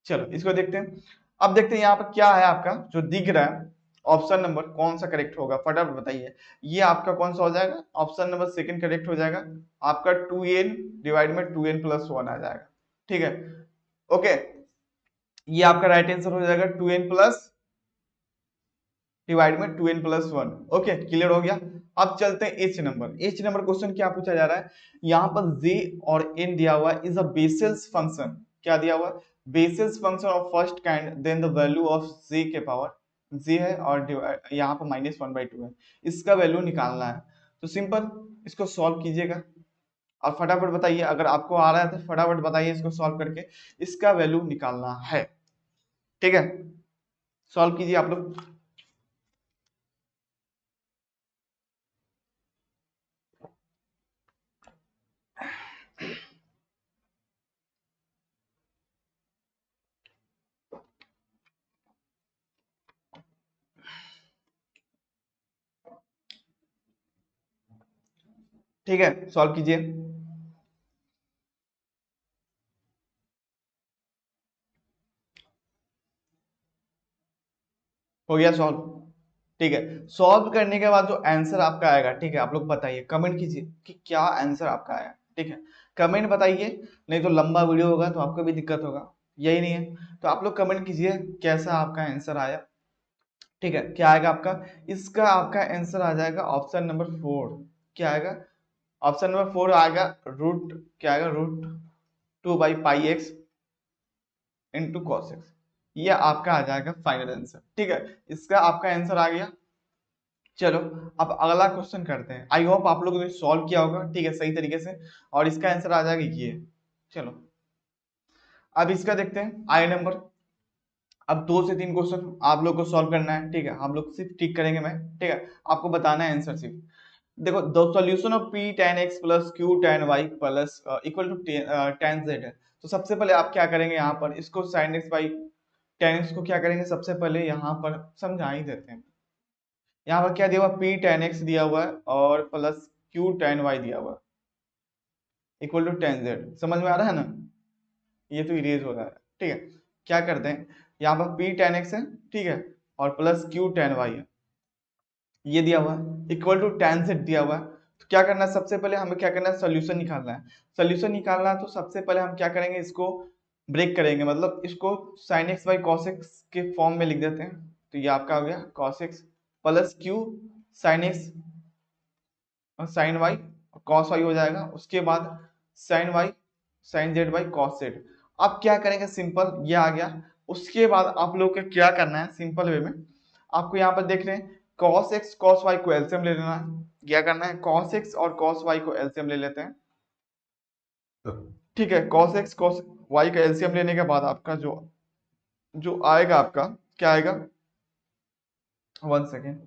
चलो इसको देखते हैं। अब देखते हैं यहाँ पर क्या है आपका जो दिख रहा है, ऑप्शन नंबर कौन सा करेक्ट होगा, फटाफट बताइए। ये आपका कौन सा हो जाएगा, ऑप्शन नंबर सेकंड करेक्ट हो जाएगा, आपका 2n डिवाइड में 2n+1 आ जाएगा, ठीक है, ओके, ये आपका राइट आंसर हो जाएगा, 2n प्लस डिवाइड में 2n+1, ओके, क्लियर हो गया। अब चलते हैं H number. H number question क्या पूछा जा रहा है, यहाँ पर जे और एन दिया हुआ है, इज अ बेसिस फंक्शन, क्या दिया हुआ है, basis function of first kind, then the value of j k power, जे है और यहाँ पर -1/2 है, इसका वैल्यू निकालना है। तो सिंपल इसको सॉल्व कीजिएगा और फटाफट बताइए, अगर आपको आ रहा है तो फटाफट बताइए, इसको सॉल्व करके इसका वैल्यू निकालना है, ठीक है, सॉल्व कीजिए आप लोग। ठीक है, सॉल्व कीजिए। हो गया सॉल्व, ठीक है, सॉल्व करने के बाद जो आंसर आपका आएगा, ठीक है, आप लोग बताइए, कमेंट कीजिए कि क्या आंसर आपका आया, ठीक है, कमेंट बताइए, नहीं तो लंबा वीडियो होगा तो आपको भी दिक्कत होगा, यही नहीं है तो आप लोग कमेंट कीजिए कैसा आपका आंसर आया, ठीक है, क्या आएगा आपका, इसका आपका आंसर आ जाएगा ऑप्शन नंबर 4, क्या आएगा, ऑप्शन नंबर 4 आएगा, रूट क्या आएगा, √2/πx इंटू कॉस एक्स, ये आपका आ जाएगा फाइनल आंसर, ठीक है, इसका आपका आंसर आ गया। चलो अब अगला क्वेश्चन करते हैं, आई होप आप लोगों ने सॉल्व किया होगा, ठीक है, सही तरीके से, और इसका आंसर आ जाएगा ये। चलो अब इसका देखते हैं, आई नंबर, अब 2 से 3 क्वेश्चन आप लोग को सॉल्व करना है, ठीक है, हम लोग सिर्फ टिक करेंगे, मैं ठीक है, आपको बताना है आंसर सिर्फ। देखो the solution of p tan x plus q tan y plus equal to tan z है, तो सबसे पहले आप क्या करेंगे, यहाँ पर इसको sin x by tan x को क्या करेंगे, सबसे पहले यहाँ पर समझा ही देते हैं। यहाँ पर क्या दिया हुआ, p tan x दिया हुआ है और प्लस q tan y दिया हुआ है इक्वल टू tan z, समझ में आ रहा है ना, ये तो इरेज हो रहा है, ठीक है, क्या करते हैं, यहाँ पर p tan x है, ठीक है, और प्लस q tan y है, ये दिया हुआ है इक्वल टू tan z दिया हुआ है। तो क्या करना है, सबसे पहले हमें क्या करना है, सोल्यूशन निकालना है, सोल्यूशन निकालना है, तो सबसे पहले हम क्या करेंगे, इसको ब्रेक करेंगे, मतलब इसको sin x by cos x के फॉर्म में लिख देते हैं, तो ये आपका हो गया cos x plus q sin x और sin y cos y हो जाएगा, उसके बाद sin y sin z by cos z। अब क्या करेंगे, सिंपल ये आ गया, उसके बाद आप लोग को क्या करना है, सिंपल वे में आपको यहाँ पर देख रहे हैं cos x cos y को एलसीएम ले लेना है, क्या करना है, cos x और cos y को एलसीएम ले लेते हैं, ठीक है, cos x cos y का एलसीएम लेने के बाद आपका जो जो आएगा आपका क्या आएगा, 1 सेकेंड,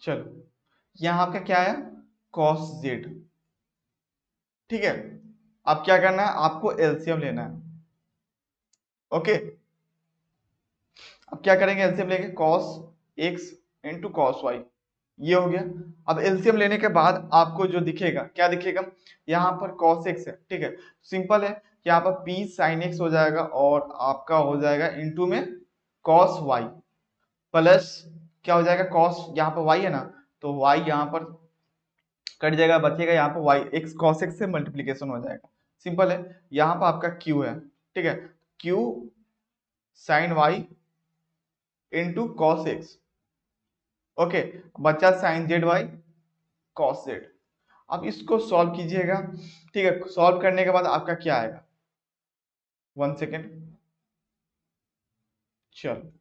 चलो यहाँ आपका क्या है, cos z, ठीक है, अब क्या करना है, आपको एलसीएम लेना है, ओके, अब क्या करेंगे, एलसीएम लेंगे cos x into cos y, ये हो गया। अब एलसीएम लेने के बाद आपको जो दिखेगा, क्या दिखेगा, यहाँ पर cos x है, ठीक है, सिंपल है, यहाँ पर p sin x हो जाएगा और आपका हो जाएगा इंटू में cos y प्लस क्या हो जाएगा, cos यहाँ पर y है ना, तो y यहाँ पर कट जाएगा, बचेगा यहाँ पर y, x cos x से मल्टीप्लीकेशन हो जाएगा, सिंपल है, यहाँ पर आपका q है, ठीक है, q sin y into cos x, okay, बचा sin z y cos z। अब इसको सॉल्व कीजिएगा, ठीक है, सॉल्व करने के बाद आपका क्या आएगा, 1 सेकेंड, चलो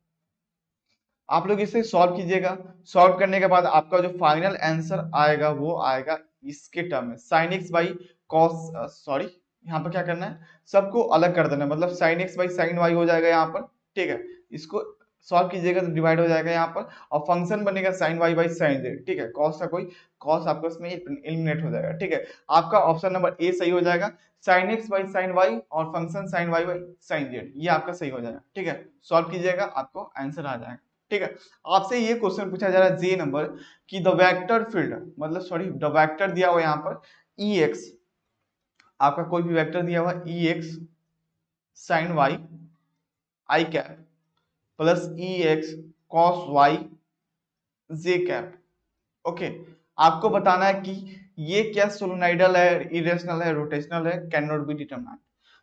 आप लोग इसे सॉल्व कीजिएगा। सॉल्व करने के बाद आपका जो फाइनल आंसर आएगा वो आएगा इसके टर्म में sin x by cos, sorry यहाँ पर क्या करना है, सबको अलग कर देना है, मतलब sin x by sin y हो जाएगा यहाँ पर, ठीक है। इसको सॉल्व कीजिएगा तो डिवाइड हो जाएगा यहाँ पर, और फंक्शन बनेगा sin y by sin z, ठीक है। कॉस का कोई कॉस आपको इसमें एलिमिनेट हो जाएगा, ठीक है। आपका ऑप्शन नंबर ए सही हो जाएगा, sin x by sin y और function sin y by sin z, ये आपका सही हो जाएगा, ठीक है। सॉल्व कीजिएगा आपको आंसर आ जाएगा, ठीक है। आपसे ये क्वेश्चन पूछा जा रहा है जे नंबर कि द वेक्टर फील्ड, मतलब सॉरी द वेक्टर दिया हुआ यहाँ पर Ex, आपका कोई भी वेक्टर दिया हुआ Ex sin y i cap plus Ex cos y j cap, okay. आपको बताना है कि ये क्या सोलोनाइडल है, इरेशनल है, रोटेशनल है, कैन नॉट बी डिटरमाइंड।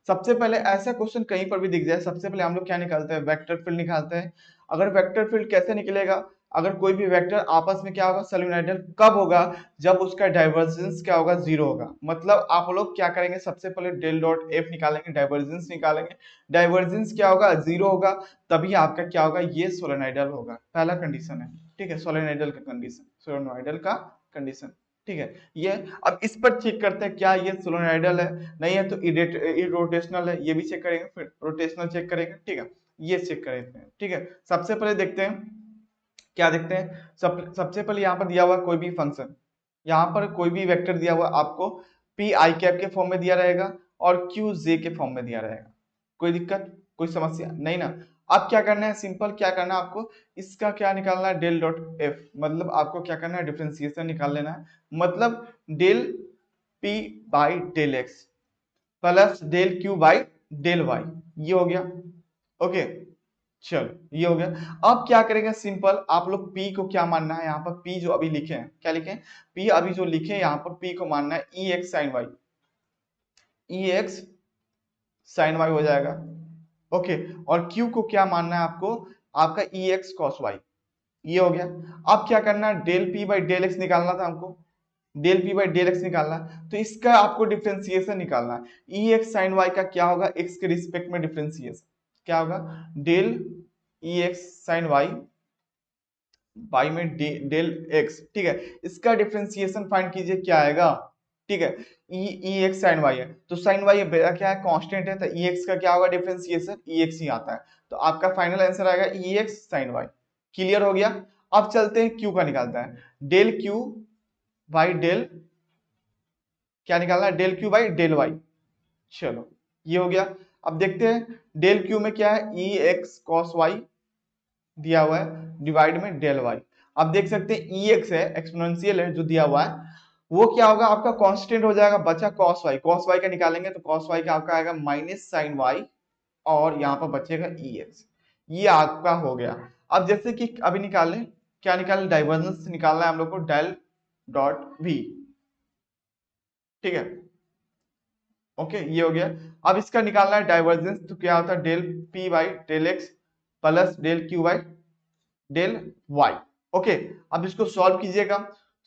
सबसे पहले ऐसा क्वेश्चन कहीं पर भी दिख जाए, सबसे पहले हम लोग क्या निकालते हैं, वेक्टर फील्ड निकालते हैं। अगर वेक्टर फील्ड कैसे निकलेगा, अगर कोई भी वेक्टर आपस में क्या होगा, सोलोनाइडल कब होगा, जब उसका डाइवर्जेंस क्या होगा, जीरो होगा। मतलब आप लोग क्या करेंगे, सबसे पहले डेल डॉट एफ निकालेंगे, डाइवर्जेंस निकालेंगे, डाइवर्जेंस क्या होगा, जीरो होगा, तभी आपका क्या होगा, ये सोलोनाइडल होगा। पहला कंडीशन है, ठीक है, सोलेनोइडल का कंडीशन, सोलेनोइडल का कंडीशन, ठीक है। ये अब इस पर चेक करते हैं क्या ये सोलेनोइडल है, नहीं है तो इरोटेशनल है, ये भी चेक करेंगे, फिर रोटेशनल चेक करेंगे, ठीक है। ये चेक करेंगे, ठीक है। सबसे पहले देखते हैं क्या देखते हैं, सबसे पहले यहाँ पर दिया हुआ कोई भी फंक्शन, यहाँ पर कोई भी वेक्टर दिया हुआ आपको पी आई कैप के फॉर्म में दिया रहेगा और क्यू जे के फॉर्म में दिया रहेगा। कोई दिक्कत, कोई समस्या नहीं ना। अब क्या करना है, सिंपल क्या करना है आपको, इसका क्या निकालना है, डेल डॉट एफ, मतलब आपको क्या करना है, डिफरेंशिएशन निकाल लेना है। मतलब del p by del x plus del q by del y, ये हो गया, ओके। चलो ये हो गया। अब क्या करेंगे, सिंपल आप लोग p को क्या मानना है, यहाँ पर p जो अभी लिखे हैं, क्या लिखे हैं, p अभी जो लिखे हैं यहाँ पर p को मानना है ex sin y, ex sin y हो जाएगा, ओके। और q को क्या मानना है आपको, आपका ex cos y, ये हो गया। अब क्या करना है, del p by del x निकालना था हमको, del p by del x निकालना है, तो इसका आपको डिफरेंशिएशन निकालना है। ex sin y का क्या होगा, x के रिस्पेक्ट में डिफरेंशिएशन क्या होगा, del ex sin y by में डेल एक्स, ठीक है। इसका डिफरेंशिएशन फाइंड कीजिए क्या आएगा, ठीक है। ई एक्स साइन वाई है, तो साइन वाई क्या है, कांस्टेंट है, तो ई एक्स का क्या होगा डिफरेंशिएशन, ई एक्स ही आता है, तो आपका फाइनल आंसर आएगा ई एक्स साइन वाई। क्लियर हो गया। अब चलते हैं क्यू का निकालता है, डेल क्यू बाई डेल, क्या निकालना है, del q by del y. चलो ये हो गया। अब देखते हैं डेल क्यू में क्या है, ई एक्स कॉस वाई दिया हुआ है डिवाइड में डेल वाई। अब देख सकते हैं ई एक्स है, एक्सपोनेंशियल है जो दिया हुआ है, वो क्या होगा आपका कांस्टेंट हो जाएगा, बचा कॉस वाई, कॉस वाई का निकालेंगे तो कॉस वाई का आपका आएगा माइनस साइन वाई, और यहाँ पर बचेगा ई एक्स, ये आपका हो गया। अब जैसे कि अभी निकाल लें, क्या निकालें, डाइवर्जेंस निकालना है हम लोग को, डेल डॉट वी, ठीक है, ओके ये हो गया। अब इसका निकालना है डाइवर्जेंस, तो क्या होता है, del p by del x plus del q by del y, okay. अब इसको सॉल्व कीजिएगा।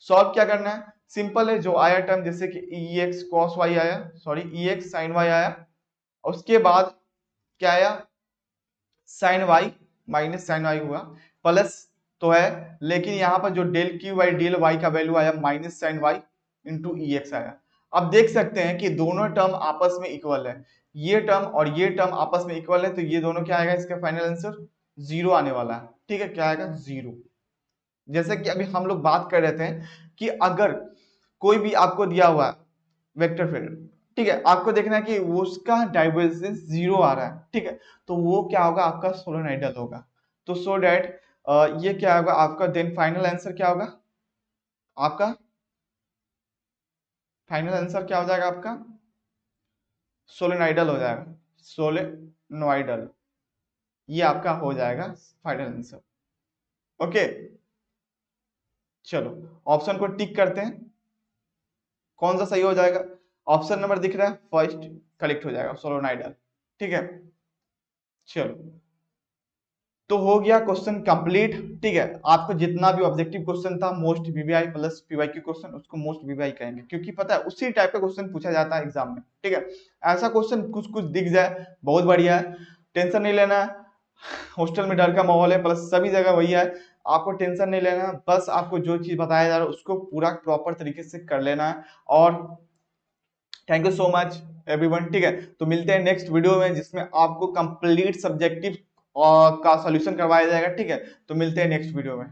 सॉल्व क्या करना है, सिंपल है, जो आया टर्म जैसे कि ई एक्स कॉस वाई आया, sorry e x sine y आया, उसके बाद क्या आया, sine y minus sine y हुआ, प्लस तो है, लेकिन यहाँ पर जो del q by del y का वैल्यू आया minus sine y into e x आया। अब देख सकते हैं कि दोनों टर्म आपस में इक्वल है, ये टर्म और ये टर्म आपस में इक्वल है, तो ये दोनों क्या आएगा, इसका फाइनल आंसर जीरो आने वाला है, ठीक है, क्या आएगा, जीरो। जैसे कि अभी हम लोग बात कर रहे थे कि अगर कोई भी आपको दिया हुआ है वेक्टर फील्ड, ठीक है, आपको देखना है कि उसका डाइवर्जेंस जीरो आ रहा है, ठीक है, तो वो क्या होगा, आपका सोलेनोइडल होगा। तो सो डैट ये क्या होगा आपका, देन फाइनल आंसर क्या होगा, आपका फाइनल आंसर क्या हो जाएगा आपका, सोलेनोइडल हो जाएगा, सोलेनोइडल, ये आपका हो जाएगा फाइनल आंसर, ओके। चलो ऑप्शन को टिक करते हैं, कौन सा सही हो जाएगा, ऑप्शन नंबर दिख रहा है फर्स्ट करेक्ट हो जाएगा, सोलोनाइडल, ठीक है। चलो तो हो गया क्वेश्चन कंप्लीट, ठीक है। आपको जितना भी ऑब्जेक्टिव क्वेश्चन था most VVI plus PYQ question, उसको मोस्ट वीवीआई कहेंगे, क्योंकि पता है उसी टाइप का क्वेश्चन पूछा जाता है एग्जाम में, ठीक है। ऐसा क्वेश्चन कुछ कुछ दिख जाए बहुत बढ़िया है, टेंशन नहीं लेना है, हॉस्टल में डर का माहौल है, प्लस सभी जगह वही है। आपको टेंशन नहीं लेना, बस आपको जो चीज बताया जा रहा है उसको पूरा प्रॉपर तरीके से कर लेना है। और thank you so much everyone, ठीक है। तो मिलते हैं नेक्स्ट वीडियो में जिसमें आपको कंप्लीट सब्जेक्टिव का सॉल्यूशन करवाया जाएगा, ठीक है। तो मिलते हैं नेक्स्ट वीडियो में।